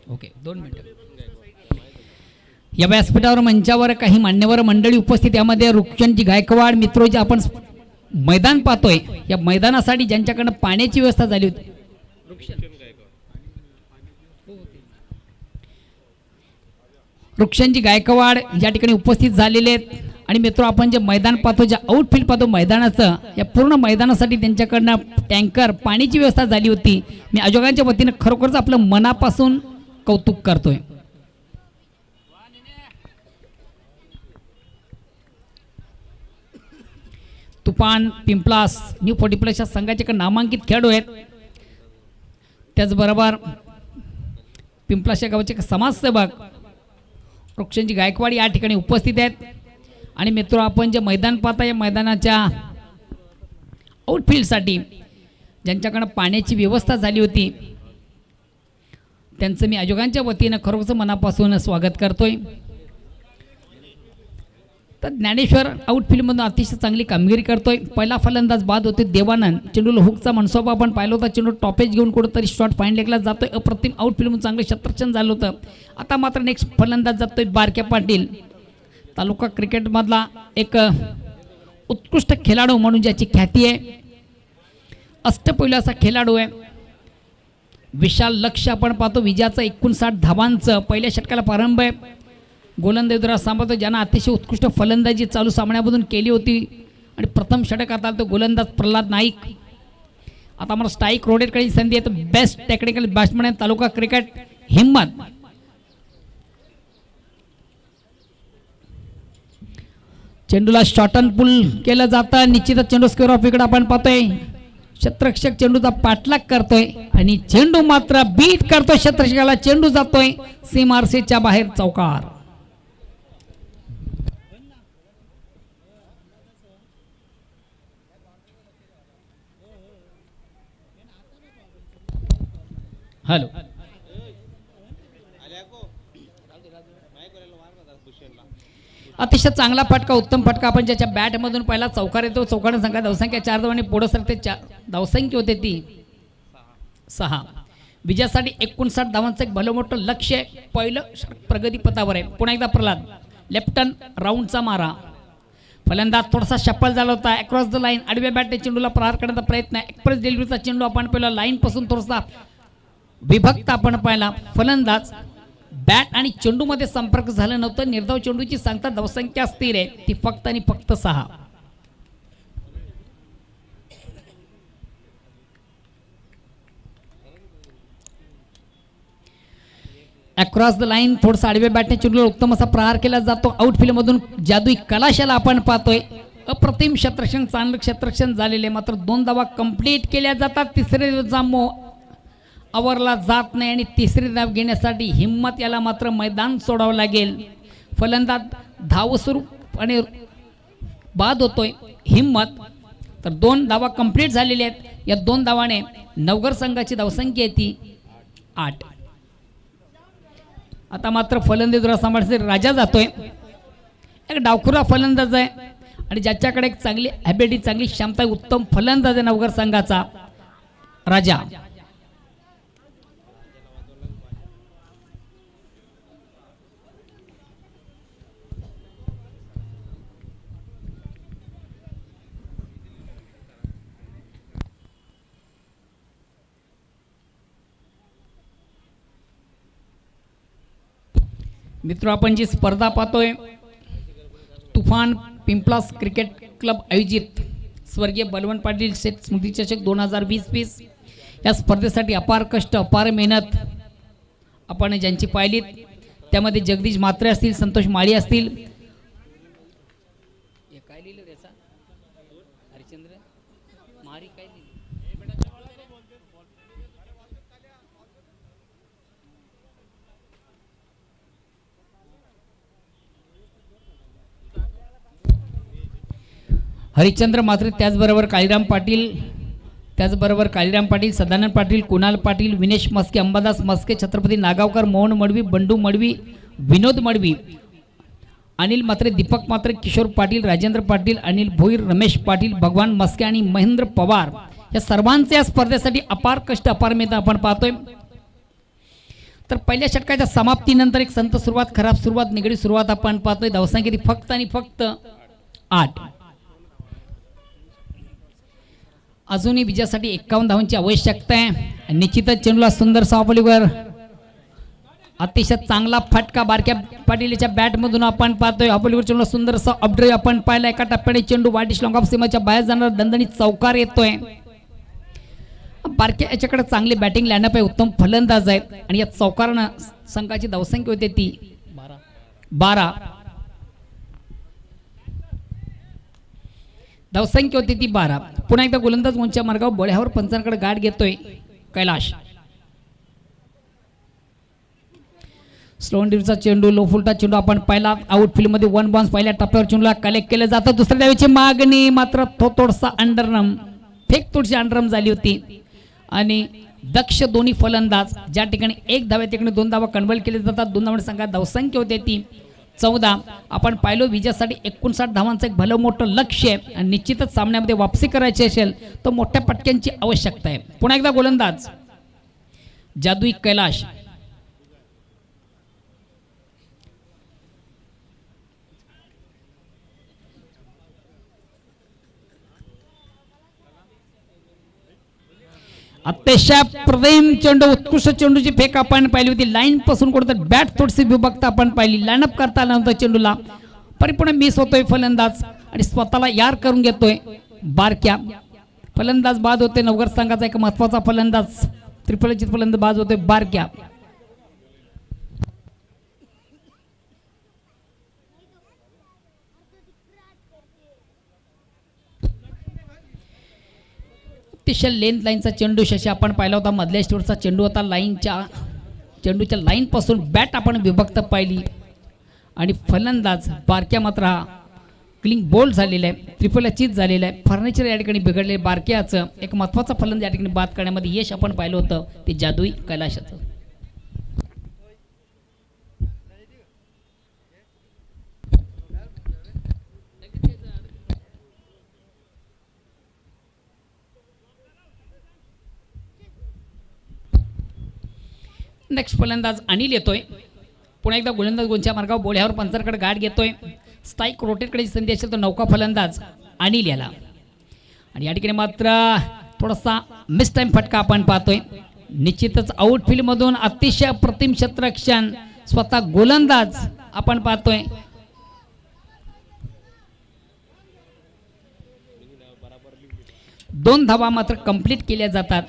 B: Okay 2 मिनिटं. या व्यासपीठावर मंचावर काही मान्यवर मंडळी उपस्थित. यामध्ये रुक्षणजी गायकवाड मित्रो जे आपण मैदान पाहतोय या मैदानासाठी ज्यांच्याकडनं पाण्याची व्यवस्था झाली होती. रुक्षणजी गायकवाड या ठिकाणी उपस्थित झालेले आहेत. आणि मित्रो आपण जे मैदान पाहतो, जे आउटफील्ड पाहतो मैदानाचं, या पूर्ण मैदानासाठी त्यांच्याकडनं टँकर पाण्याची व्यवस्था झाली होती. मी आयोजकांच्या वतीनं खरोखरच आपलं मनापासून कौतुक करतोय. तुफान पिंपलास न्यू 40+ संघाचे नामांकित खेळाडू आहेत. त्याचबरोबर पिंपलास या गावाचे समाजसेवक रुक्षणजी गायकवाड या ठिकाणी उपस्थित आहेत. आणि मित्र आपण जे मैदान पाहता या मैदानाच्या आउटफील्डसाठी ज्यांच्याकडं पाण्याची व्यवस्था झाली होती त्यांचं मी आयोजकांच्या वतीनं खरोखर मनापासून स्वागत करतोय. तर ज्ञानेश्वर आउटफील्डमधून अतिशय चांगली कामगिरी करतोय. पहिला फलंदाज बाद होते देवानंद. चेंडूला हुकचा मनसोबा आपण पाहिला होता. चेंडू टॉपेज घेऊन कुठंतरी शॉट फाईन लेगला जातोय. अप्रतिम आउटफील्डमधून चांगलं क्षेत्ररक्षण झालं होतं. आता मात्र नेक्स्ट फलंदाज जातोय बारक्या पाटील. तालुका क्रिकेटमधला एक उत्कृष्ट खेळाडू म्हणून ज्याची ख्याती आहे. अष्टपैलू असा खेळाडू आहे. विशाल लक्ष आपण पाहतो. विजयाचं 59 धावांचं पहिल्या षटकाला प्रारंभ आहे. गोलंदाजीद्वारा सांभाळतो ज्यांना अतिशय उत्कृष्ट फलंदाजी चालू सामन्यामधून केली होती आणि प्रथम षटकात आला तो गोलंदाज प्रल्हाद नाईक. आता मला स्ट्राईक रोटेट करायची संधी आहे. तर बेस्ट टेक्निकल बॅट्समन आहे तालुका क्रिकेट हिम्मत. चेंडूला शॉर्ट अँड पुल केलं जातं. निश्चितच चेंडू स्क्वेअर ऑफ विकेट आपण पाहतोय. क्षेत्ररक्षक चेंडूचा पाठलाग करतोय आणि चेंडू मात्र बीट करतोय क्षेत्ररक्षकाला. चेंडू जातोय सीमारसीच्या बाहेर चौकार. हॅलो अतिशय चांगला फटका, उत्तम फटका आपण ज्याच्या बॅटमधून पहिला चौकार येतो. चौकाने संघा धावसंख्या 4 धावांनी पुढे सरते. धावसंख्या होते ती 6. विजयासाठी 59 धावांचं एक भलं मोठं लक्ष आहे. पहिलं षटक प्रगतीपथावर आहे. पुन्हा एकदा प्रल्हाद लेफ्ट टर्न राऊंडचा मारा. फलंदाज थोडासा शप्पल झाला होता. अक्रॉस द लाईन आडव्या बॅटने चेंडूला प्रहार करण्याचा प्रयत्न. एक्सप्रेस डिलिव्हरीचा चेंडू आपण पहिला लाईनपासून थोडासा विभक्त आपण पाहिला. फलंदाज बॅट आणि चेंडूमध्ये संपर्क झाला नव्हतं. निर्धाव चेंडूची सांगता धावसंख्या स्थिर आहे ती फक्त आणि फक्त 6. अक्रॉस द लाईन थोडंसं आडव्या बॅटने चेंडूला उत्तम असा प्रहार केला जातो. आउटफील्डमधून जादुई कलाशाला आपण पाहतोय. अप्रतिम क्षेत्ररक्षण चांगलं क्षेत्ररक्षण झालेले मात्र 2 धावा कंप्लीट केल्या जातात. तिसरे जामो आवरला जात नाही आणि तिसरी धाव घेण्यासाठी हिम्मत याला मात्र मैदान सोडावं लागेल. फलंदाज धावस्वरूप आणि बाद होतोय हिम्मत. तर 2 धावा कंप्लीट झालेल्या आहेत. या 2 धावाने नवघर संघाची धावसंख्या आहे ती 8. आता मात्र फलंदाजीला सांभाळायचे राजा जातोय. एक डावखुरा फलंदाज आहे आणि ज्याच्याकडे एक चांगली ॲबिलिटी चांगली क्षमता उत्तम फलंदाज आहे नवघर संघाचा राजा. मित्र आपण जी स्पर्धा पाहतोय तुफान पिंपलास क्रिकेट क्लब आयोजित स्वर्गीय बलवंत पाटील शेठ स्मृती चषक 2020 या स्पर्धेसाठी अपार कष्ट अपार मेहनत आपण ज्यांची पाहिलीत त्यामध्ये जगदीश म्हात्रे असतील, संतोष माळी असतील, हरिश्चंद्र म्हात्रे, त्याचबरोबर काळीराम पाटील, सदानंद पाटील, कुणाल पाटील, विनेश मस्के, अंबादास मस्के, छत्रपती नागावकर, मोहन मडवी, बंडू मडवी, विनोद मडवी, अनिल म्हात्रे, दीपक म्हात्रे, किशोर पाटील, राजेंद्र पाटील, अनिल भोईर, रमेश पाटील, भगवान मस्के आणि महेंद्र पवार या सर्वांचे या स्पर्धेसाठी अपार कष्ट अपार मेहनत आपण पाहतोय. तर पहिल्या षटकाच्या समाप्तीनंतर एक संत सुरुवात, खराब सुरुवात, निगडी सुरुवात आपण पाहतोय. धावसंख्या फक्त आणि फक्त 8. अजूनही विजयासाठी 51 धावांची आवश्यकता आहे. निश्चितच चेंडूला सुंदर सावलीवर अतिशय चांगला फटका बारक्या पाटीलच्या बॅटमधून आपण पाहतोय. अपलीवर चेंडूला सुंदर असा अपड्राईव्ह आपण पाहिला. एका टप्प्याने चेंडू वाटिश लॉंग ऑफ सीमेच्या बाहेर जाणार दणदणीत चौकार येतोय. बारक्या याच्याकडे चांगली बॅटिंग लाईनअप आहे, उत्तम फलंदाज आहेत आणि या चौकारानं संघाची धावसंख्या होते ती 12. धावसंख्या होती ती 12. पुन्हा एकदा गोलंदाज उंच्या मार्गावर बोळ्यावर पंचांकडे गाठ घेतोय कैलाश. स्लो डिव्हचा चेंडू, लो फुलटा चेंडू आपण पाहिला. आउटफील्ड मध्ये 1 बाउन्स पहिल्या टप्प्यावर चेंडूला कलेक्ट केलं जातं. दुसऱ्या धावेची मागणी मात्र थोडासा अंडररम थोडीशी अंडररम झाली होती आणि दक्ष दोन्ही फलंदाज ज्या ठिकाणी 1 धाव्या ठिकाणी 2 धावा कन्वर्ट केले जातात. 2 धावांची संघात धावसंख्या होते ती 14. आपण पाहिलो विजयासाठी 59 धावांचं एक भलं मोठं लक्ष आहे आणि निश्चितच सामन्यामध्ये वापसी करायची असेल तर मोठ्या पटक्यांची आवश्यकता आहे. पुन्हा एकदा गोलंदाज जादुई कैलाश. अतिशय प्रेम चेंडू, उत्कृष्ट चेंडूची फेक आपण पाहिली होती. लाईन पासून कुठं बॅट थोडीशी विभक्त आपण पाहिली. लाईनअप करता आला नव्हता चेंडूला, परिपूर्ण मिस होतोय फलंदाज आणि स्वतःला यार करून घेतोय. बारक्या फलंदाज बाद होते. नवघर संघाचा एक महत्वाचा फलंदाज त्रिफलचित फलंदाज बाद होतोय बारक्या. अतिशय लेंथ लाईनचा चेंडू शशी आपण पाहिला होता. मधल्या स्टोरचा चेंडू होता. चेंडूच्या लाईन पासून बॅट आपण विभक्त पाहिली आणि फलंदाज बारक्या मात्र हा क्लिंग बोल्ड झालेला आहे, त्रिफलचित झालेला आहे. फर्निचर या ठिकाणी बिघडले. बारक्याचं एक महत्वाचा फलंदाज या ठिकाणी बाद करण्यामध्ये यश आपण पाहिलं होतं ते जादुई कैलाशाचं. नेक्स्ट फलंदाज अनिल येतोय. पुन्हा एकदा गोलंदाज गोलच्या मार्गावर बोळ्यावर पंचांकडे गाठ घेतोय. स्ट्राईक रोटेटकडे संधी असेल तर नौका फलंदाज अनिल याला. आणि या ठिकाणी मात्र थोडासा मिस टाइम फटका आपण पाहतोय. निश्चितच आउटफील्डमधून अतिशय अप्रतिम क्षेत्ररक्षण स्वतः गोलंदाज आपण पाहतोय. दोन धावा मात्र कंप्लीट केल्या जातात.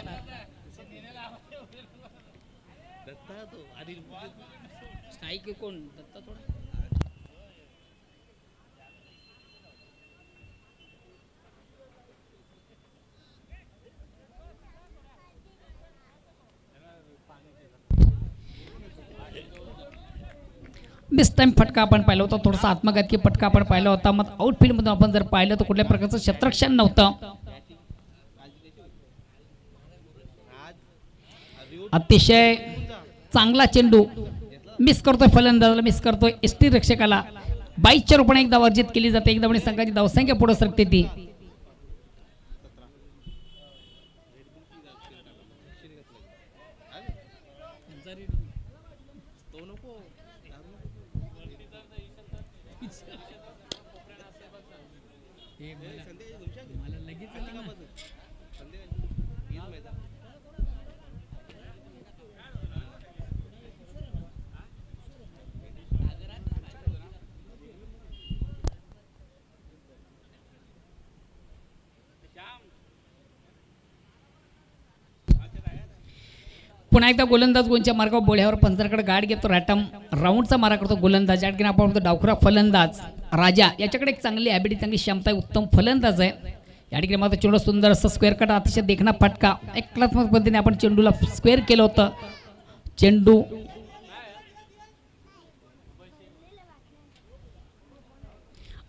B: मिस टाइम फटका आपण पाहिला होता. थोडासा आत्मघातकी फटका आपण पाहिला होता. मग आउटफील्डमधून आपण जर पाहिलं तर कुठल्या प्रकारचं क्षेत्ररक्षण नव्हतं. अतिशय चांगला चेंडू मिस करतोय फलंदाजाला, मिस करतोय एसटी रक्षकाला. 22च्या रूपाने एक धाव अर्जित केली जाते. एक धावने संघाची धावसंख्या पुढे सरकते ती. पुन्हा एकदा गोलंदाज गोलच्या मार्गावर बोळ्यावर पंचांकडे गाठ घेतो. रॅटम राऊंडचा मारा करतो गोलंदाज. या ठिकाणी आपण म्हणतो डावखुरा फलंदाज राजा. याच्याकडे एक चांगली ॲबिलिटी, चांगली क्षमता आहे, उत्तम फलंदाज आहे. या ठिकाणी मात्र चेंडू सुंदर असं स्क्वेअर कट, अतिशय देखणा फटका. एक कलात्मक पद्धतीने आपण चेंडूला स्क्वेअर केलं होतं. चेंडू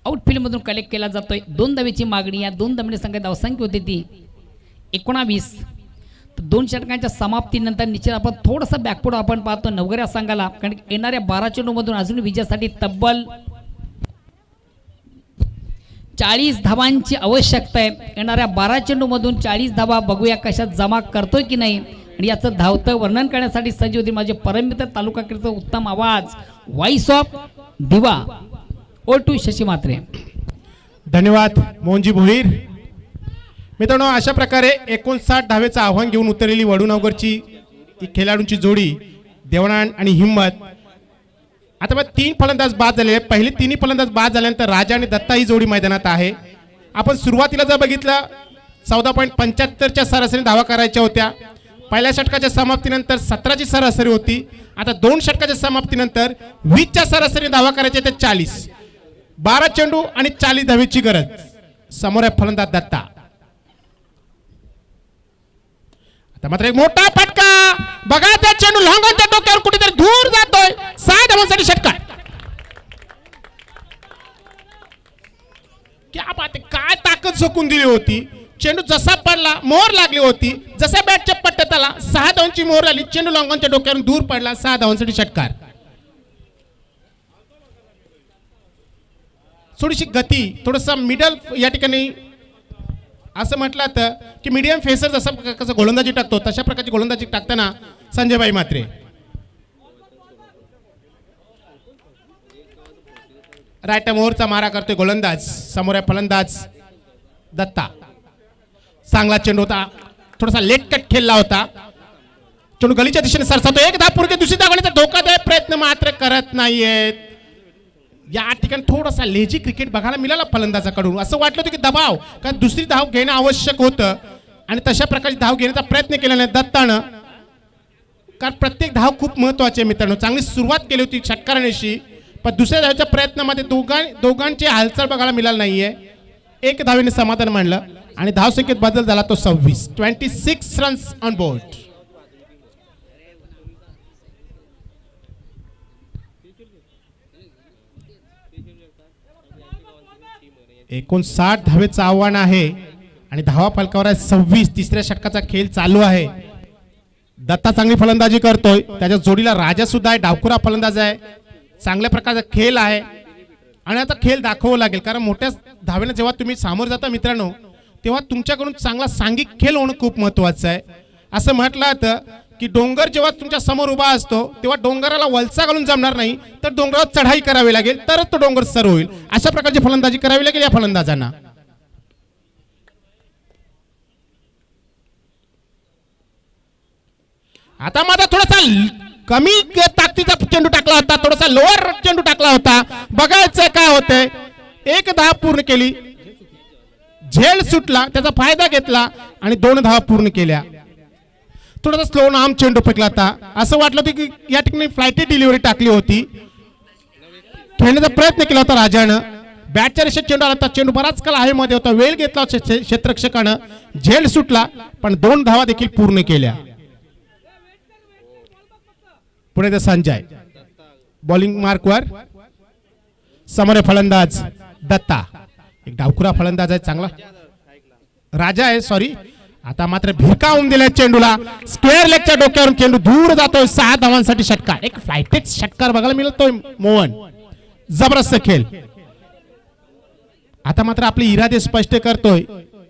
B: आउटफील्डमधून कलेक्ट केला जातोय. 2 धावेची मागणी. या 2 धावने संघाची धावसंख्या होती ती 19. 2 षटकांच्या समाप्तीनंतर निश्चित आपण थोडंसं बॅकफूट आपण पाहतो नवगऱ्या संघाला. कारण येणाऱ्या 12 चेंडूमधून अजून विजयासाठी तब्बल 40 धावांची आवश्यकता आहे. येणाऱ्या 12 चेंडूमधून 40 धावा बघूया कशात जमा करतोय की नाही. आणि याचं धावतं वर्णन करण्यासाठी सज्ज होती माझे परममित्र तालुका कीर्तन उत्तम आवाज व्हॉइस ऑफ दिवा O2 शशी मात्रे.
A: धन्यवाद मोहनजी भोईर. मित्रांनो, अशा प्रकारे 59 धावेचं आव्हान घेऊन उतरलेली वडूनगरची खेळाडूंची जोडी देवणान आणि हिम्मत. आता मग 3 फलंदाज बाद झालेले. पहिले 3 फलंदाज बाद झाल्यानंतर राजा आणि दत्ता ही जोडी मैदानात आहे. आपण सुरुवातीला जर बघितलं 14.75च्या सरासरी धावा करायच्या होत्या. पहिल्या षटकाच्या समाप्तीनंतर 17ची सरासरी होती. आता 2 षटकाच्या समाप्तीनंतर 20च्या सरासरी धावा करायच्या त्या 40. 12 चेंडू आणि 40 धावेची गरज. समोर आहे फलंदाज दत्ता. आता मात्र एक मोठा फटका बघा. त्या चेंडू लॉंगॉनच्या डोक्यावर कुठेतरी दूर जातोय. 6 धावांसाठी षटकार. क्या बात आहे. काय ताकद झोकून दिली होती. चेंडू जसा पडला मोहर लागली होती. जसा बॅटच्या पट्ट्यात आला 6 धावांची मोहर आली. चेंडू लॉंगॉनच्या डोक्यावरून दूर पडला. 6 धावांसाठी षटकार. थोडीशी गती, थोडंसं मिडल या ठिकाणी असं म्हटलं तर की मीडियम फेसर जसं कसं गोलंदाजी टाकतो तशा प्रकारची गोलंदाजी टाकताना संजयभाई मात्रे. राईट मोहरचा मारा करतोय गोलंदाज. समोर आहे फलंदाज दत्ता. चांगला चेंडू होता. थोडासा लेट कट खेळला होता. चेंडू गलीच्या दिशेने सरसावतो. एक धाव पुढे दुसरी धाव घेण्याचा धोकादायक प्रयत्न मात्र करत नाहीयेत. या ठिकाणी थोडासा लेझी क्रिकेट बघायला मिळाला फलंदाजाकडून. असं वाटलं होतं की दबाव, कारण दुसरी धाव घेणं आवश्यक होतं आणि तशा प्रकारची धाव घेण्याचा प्रयत्न केला नाही दत्तानं. कारण प्रत्येक धाव खूप महत्त्वाची आहे मित्रांनो. चांगली सुरुवात केली होती षटकारानेशी, पण दुसऱ्या धावच्या प्रयत्नामध्ये दोघांची हालचाल बघायला मिळाली नाहीये. 1 धावेने समाधान मानलं आणि धावसंख्येत बदल झाला तो 26 रन्स ऑन बोर्ड. एकूण 60 धावेचं आव्हान आहे आणि धावा फलकावर आहे 26. तिसऱ्या षटकाचा खेळ चालू आहे. दत्ता चांगली फलंदाजी करतोय. त्याच्या जोडीला राजा सुद्धा आहे. डावखुरा फलंदाज आहे. चांगल्या प्रकारचा खेळ आहे आणि आता खेळ दाखवावा लागेल. कारण मोठ्या धावेने जेव्हा तुम्ही सामोर जाता मित्रांनो, तेव्हा तुमच्याकडून चांगला सांघिक खेळ होणं खूप महत्त्वाचं आहे. असं म्हटलं तर की डोंगर जेव्हा तुमच्या समोर उभा असतो तेव्हा डोंगराला वलसा घालून जमणार नाही, तर डोंगरावर चढाई करावी लागेल, तरच तो डोंगर सर होईल. अशा प्रकारची फलंदाजी करावी लागेल या फलंदाजांना. आता माझा थोडासा कमी ताकदीचा चेंडू टाकला होता, थोडासा लोअर चेंडू टाकला होता. बघायचं काय होतंय. 1 धाव पूर्ण केली, झेल सुटला, त्याचा फायदा घेतला आणि 2 धावा पूर्ण केल्या. थोडासा स्लो नाम चेंडू फेकला होता. असं वाटलं होतं की या ठिकाणी फ्लाइटी डिलिव्हरी टाकली होती. खेळण्याचा प्रयत्न केला होता राजानं. बॅटच्या रेषेत चेंडू आला होता. चेंडू बराच काळ हवेमध्ये होता, वेळ घेतला क्षेत्ररक्षकानं, झेल सुटला, पण 2 धावा देखील पूर्ण केल्या. पुढे संजय बॉलिंग मार्कवर. समोर फलंदाज दत्ता, एक डावखुरा फलंदाज आहे, चांगला राजा आहे, सॉरी. आता मात्र भिरकावून दिलाय चेंडूला. स्क्वेअर लेगच्या डोक्यावरून चेंडू दूर जातोय. 6 धावांसाठी षटकार. एक फ्लायटेड षटकार बघायला मिळतोय. मोहन जबरदस्त खेळ. आता मात्र आपले इरादे स्पष्ट करतोय,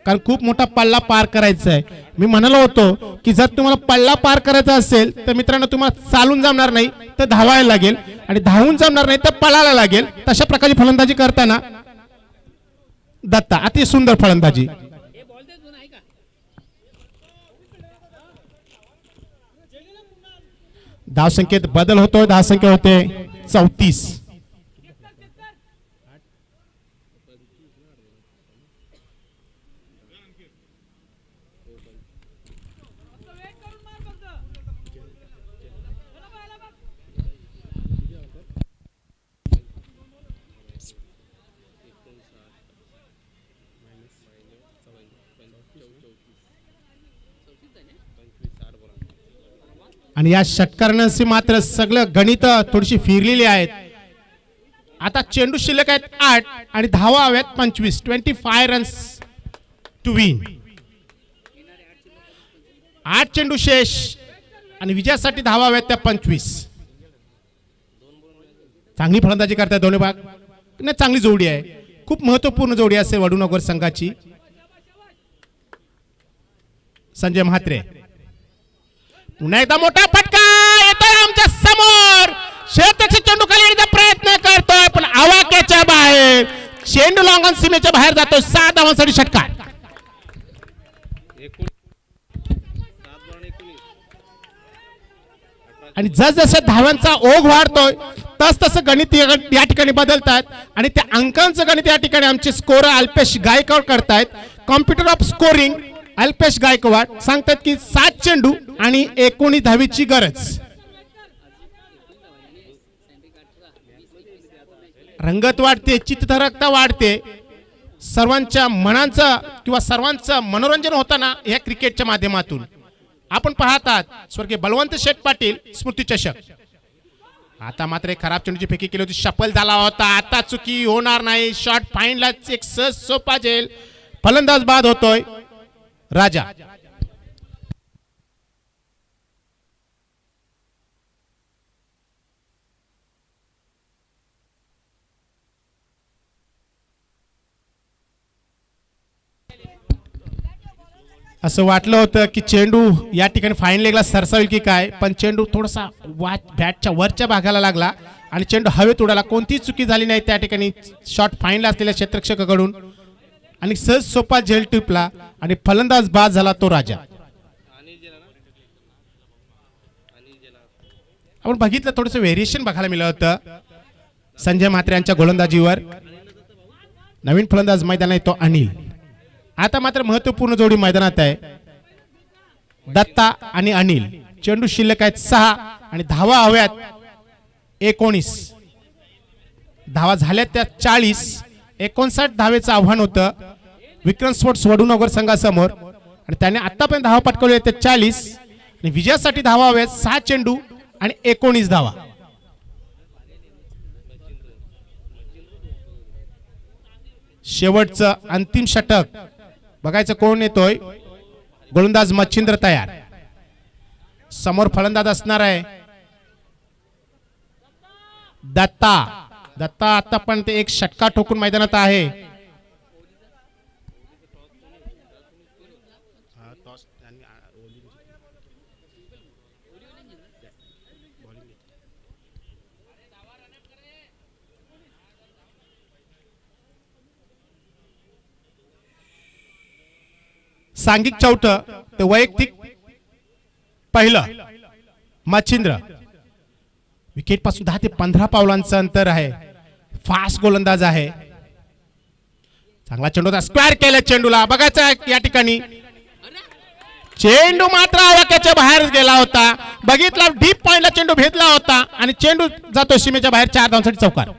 A: कारण खूप मोठा पल्ला पार करायचा आहे. मी म्हणालो होतो की जर तुम्हाला पल्ला पार करायचा असेल तर मित्रांनो तुम्हाला चालून जमणार नाही तर धावायला लागेल, आणि धावून जमणार नाही तर पळायला लागेल. तशा प्रकारची फलंदाजी करताना दत्ता अति सुंदर फलंदाजी. धावसंख्येत बदल होतोय. धावसंख्या होते 34. आणि या षटकारांशी मात्र सगळं गणित थोडीशी फिरलेली आहेत. आता चेंडू शिल्लक आहेत 8 आणि धावा हव्यात 25. 25 रन्स टू विन. 8 चेंडू शेष आणि विजयासाठी धावा हव्यात त्या 25. चांगली फलंदाजी करतात दोन्ही भाग. नाही, चांगली जोडी आहे, खूप महत्वपूर्ण जोडी असेल वडूनगर संघाची. संजय म्हात्रे पुन्हा एकदा मोठा फटका येतोय आमच्या समोर. क्षेत्ररक्षक चेंडू खाली येण्याचा प्रयत्न करतोय, पण आवाक्याच्या बाहेर. चेंडू लॉंगॉन सीमेच्या बाहेर जातोय. 7 धावांसाठी षटकार. आणि जसजसे धाव्यांचा ओघ वाढतोय तस तसं गणित या ठिकाणी बदलतात, आणि त्या अंकांचं गणित या ठिकाणी आमचे स्कोर अल्पेश गायकवाड करतायत. Computer of scoring Alpesh Gaikwad सांगतात की 7 चेंडू आणि 19 धावीची गरज. रंगत वाढते, चित्तधरकता वाढते. सर्वांच्या मनांचं किंवा सर्वांचं मनोरंजन होताना या क्रिकेटच्या माध्यमातून आपण पाहतात. स्वर्गीय बलवंत शेठ पाटील स्मृती चषक. आता मात्र एक खराब चेंडूची फेकी केली होती, शफल झाला होता. आता चुकी होणार नाही. शॉट फाईनला एक सहज सोपा झेल. फलंदाज बाद होतोय राजा. असं वाटलं होतं की चेंडू या ठिकाणी फाईन लेगला सरसावेल की काय, पण चेंडू थोडासा बॅटच्या वरच्या भागाला लागला आणि चेंडू हवेत उडाला. कोणतीही चुकी झाली नाही त्या ठिकाणी. शॉट फाईनला असलेल्या क्षेत्ररक्षकाकडून आणि सहज सोपा झेल टिपला आणि फलंदाज बाद झाला तो राजा. आपण बघितलं थोडंसं व्हेरिएशन बघायला मिळालं होतं संजय म्हात्रे यांच्या गोलंदाजीवर. नवीन फलंदाज मैदानात येतो अनिल. आता मात्र महत्वपूर्ण जोडी मैदानात आहे, दत्ता आणि अनिल. चेंडू शिल्लक आहेत 6 आणि धावा हव्यात 19. धावा झाल्यात त्या 40. 59 धावेचं आव्हान होतं विक्रम स्पोर्ट्स वडूनगर संघासमोर, आणि त्याने आतापर्यंत धावा पटकवली त्या 40 आणि विजयासाठी धावा हव्यात 6 चेंडू आणि 19 धावा. शेवटचं अंतिम षटक बघायचं कोण येतोय. गोलंदाज मच्छिंद्र तयार. समोर फलंदाज असणार आहे दत्ता. दत्ता आता पण ते एक षटका ठोकून मैदानात आहे. सांघिक चौथं ते वैयक्तिक पहिलं मच्छिंद्र. विकेट पासून 10 ते 15 पावलांचं अंतर आहे. फास्ट गोलंदाज आहे. चांगला चेंडू होता. स्क्वेअर केलं चेंडूला. बघायचं आहे या ठिकाणी चेंडू मात्र आवाक्याच्या बाहेर गेला होता. बघितला डीप पॉइंटला चेंडू भेदला होता आणि चेंडू जातो सीमेच्या बाहेर. 4 धावांसाठी चौकार.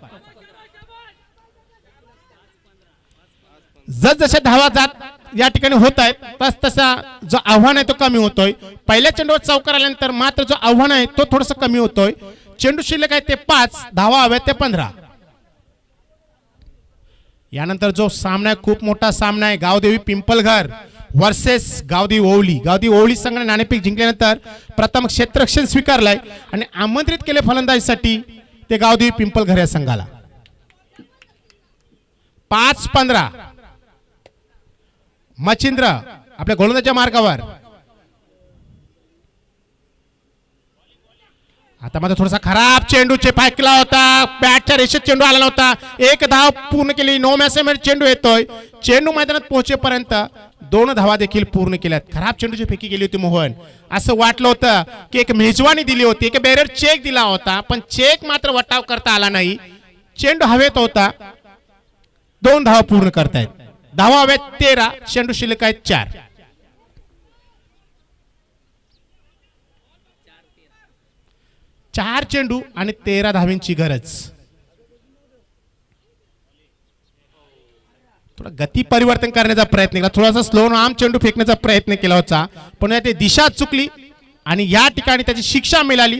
A: जसजशा धावा जात या ठिकाणी होत आहेत तस तसा जो आव्हान आहे तो कमी होतोय. पहिल्या चेंडूवर चौकार आल्यानंतर मात्र जो आव्हान आहे तो थोडस कमी होतोय. चेंडू शिल्लक आहे ते 5, धावा हव्यात ते 15. यानंतर जो सामना आहे खूप मोठा सामना आहे. गावदेवी पिंपलघर वर्सेस गावदेवी ओवली. गावदेवी ओवली संघाने नाणेफेक जिंकल्यानंतर प्रथम क्षेत्ररक्षण स्वीकारलंय आणि आमंत्रित केले फलंदाजीसाठी ते गावदेवी पिंपलघर या संघाला. 5-15 मच्छिंद्र आपल्या गोलंदाजाच्या मार्गावर. आता मात्र थोडासा खराब चेंडूचे फेकला होता. बॅटच्या रेषेत चेंडू आला नव्हता. 1 धाव पूर्ण केली. 9 मॅचमध्ये चेंडू येतोय. चेंडू मैदानात पोहोचेपर्यंत 2 धावा देखील पूर्ण केल्यात. खराब चेंडूची फेकी गेली होती मोहन. असं वाटलं होतं की एक मेजवानी दिली होती, एक बॅरियर चेक दिला होता, पण चेक मात्र वटाव करता आला नाही. चेंडू हवेत होता. 2 धावा पूर्ण करतायत. धावा हव्यात 13, चेंडू शिल्लक आहेत 4. 4 चेंडू आणि 13 धावांची गरज. थोडा गती परिवर्तन करण्याचा प्रयत्न केला. थोडासा स्लो आर्म चेंडू फेकण्याचा प्रयत्न केला होता, पण ते दिशा चुकली आणि या ठिकाणी त्याची शिक्षा मिळाली.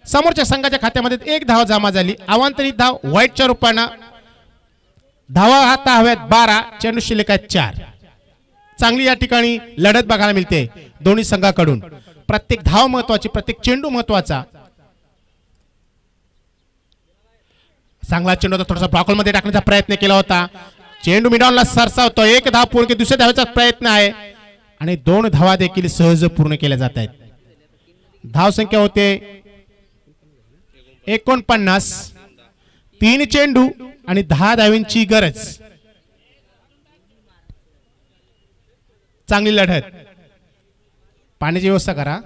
A: समोरच्या संघाच्या खात्यामध्ये 1 धाव जमा झाली. अवांतरित धाव व्हाईटच्या रूपानं. धावा आता हव्यात 12, चेंडू शिल्लक आहेत 4. चांगली या ठिकाणी लढत बघायला मिळते दोन्ही संघाकडून. प्रत्येक धाव महत्वाची, प्रत्येक चेंडू महत्वाचा. चांगला चेंडू होता. थोडासा ब्लॉकमध्ये टाकण्याचा प्रयत्न केला होता. चेंडू मिडॉनला सरसावतो. 1 धाव पूर्ण केली. दुसऱ्या धावेचा प्रयत्न आहे आणि 2 धावा देखील सहज पूर्ण केल्या जात आहेत. धावसंख्या होते 49. 3 चेंडू आणि 10 धावांची गरज. चांगली लढत. पाण्याची व्यवस्था करा.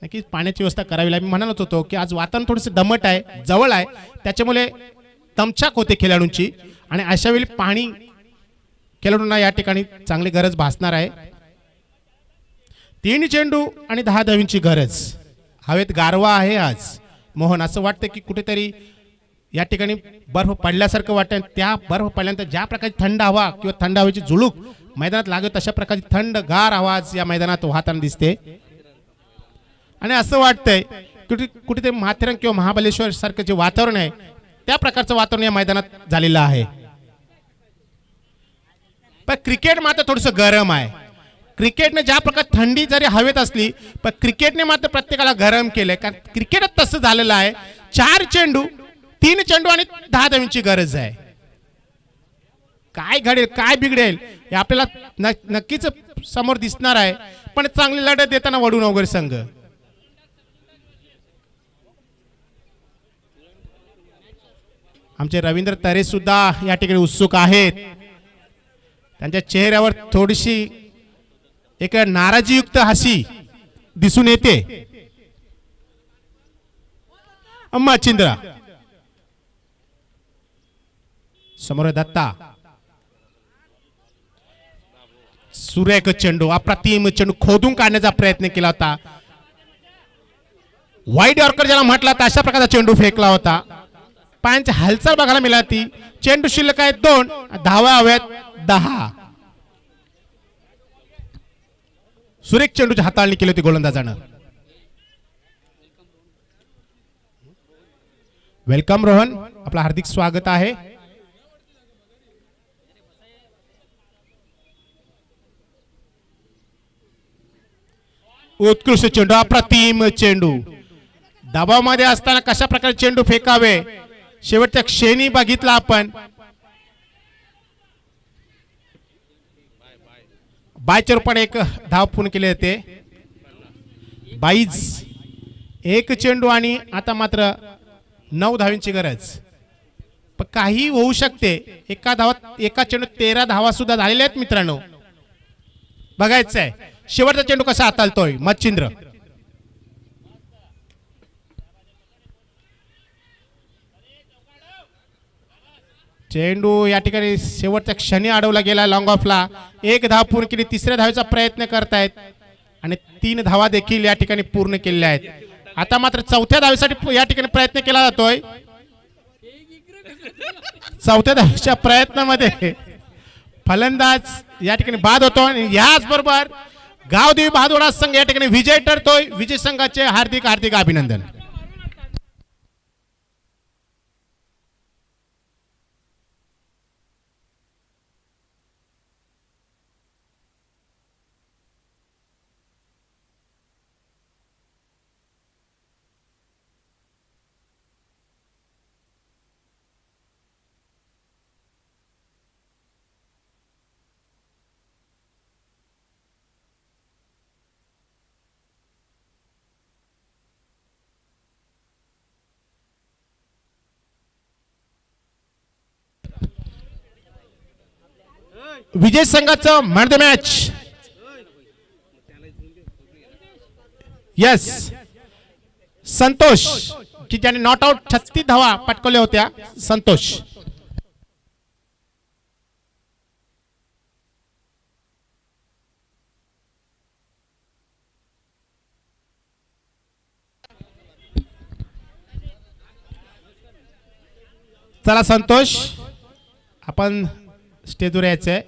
A: नक्कीच पाण्याची व्यवस्था करावी लागेल. मी म्हणत होतो की आज वातावरण थोडंसं दमट आहे, जवळ आहे, त्याच्यामुळे दमछाक होते खेळाडूंची आणि अशा वेळी पाणी खेळाडूंना या ठिकाणी चांगली गरज भासणार आहे. 3 चेंडू आणि 10 धावांची गरज. हवेत गारवा आहे आज. मोहन असं वाटतं की कुठेतरी या ठिकाणी बर्फ पडल्यासारखं वाटतं. त्या बर्फ पडल्यानंतर ज्या प्रकारची थंड हवा किंवा थंड हवेची झुळूक मैदानात लागत तशा प्रकारची थंड गार आवाज या मैदानात वाहताना दिसते. आणि असं वाटतंय कुठेतरी माथेरान किंवा महाबळेश्वर सारखं जे वातावरण आहे त्या प्रकारचं वातावरण या मैदानात झालेलं आहे. पण क्रिकेट मात्र थोडंसं गरम आहे. क्रिकेटने ज्या प्रकारे थंडी जरी हवेत असली पण क्रिकेटने मात्र प्रत्येकाला गरम केलंय. कारण क्रिकेटच तसं झालेलं आहे. 4 चेंडू 3 चेंडू आणि 10 धावांची गरज आहे. काय घडेल काय बिघडेल हे आपल्याला नक्कीच समोर दिसणार आहे. पण चांगली लढत देताना वडून वगैरे संघ. आमचे रवींद्र तरे सुद्धा या ठिकाणी उत्सुक आहेत. त्यांच्या चेहऱ्यावर थोडीशी एक नाराजीयुक्त हसी दिसून येते. मच्छिंद्र समोर दत्ता. सुरेख चेंडू, अप्रतिम चेंडू खोदून काढण्याचा प्रयत्न केला होता. वाईड यॉर्कर ज्याला म्हटला तर अशा प्रकारचा चेंडू फेकला होता. पायांची हालचाल बघायला मिळाली. चेंडू शिल्लक आहे 2, धावा हव्यात 10. सुरेख चेंडूची हाताळणी केली होती गोलंदाजानं. वेलकम रोहन, आपलं हार्दिक स्वागत आहे. उत्कृष्ट चेंडू, अप्रतिम चेंडू. दबावामध्ये असताना कशा प्रकारे चेंडू फेकावे शेवटच्या क्षणी बघितला आपण. बायच्या रूपाने 1 धाव पूर्ण केले होते. 22 एक चेंडू आणि आता मात्र 9 धावांची गरज. पण काही होऊ शकते. एका चेंडू 13 धावा सुद्धा झालेल्या आहेत मित्रांनो. बघायचं आहे शेवटचा चेंडू कसा हाताळतोय मच्छिंद्र. चेंडू या ठिकाणी शेवटच्या क्षणी अडवला गेला लॉंग ऑफला. 1 धाव पूर्ण केली. तिसऱ्या धावेचा प्रयत्न करतायत आणि 3 धावा देखील या ठिकाणी पूर्ण केलेल्या आहेत. आता मात्र चौथ्या धावेसाठी या ठिकाणी प्रयत्न केला जातोय. चौथ्या धावेच्या प्रयत्नामध्ये फलंदाज या ठिकाणी बाद होतो आणि याच बरोबर गावदेवी भादोडा संघ या ठिकाणी विजय ठरतोय. विजय संघाचे हार्दिक हार्दिक अभिनंदन. विजय संघाचं man the match yes Santosh की ज्याने नॉट आउट 36 धावा पटकवल्या होत्या. संतोष चला संतोष आपण स्टेजवर यायचंय.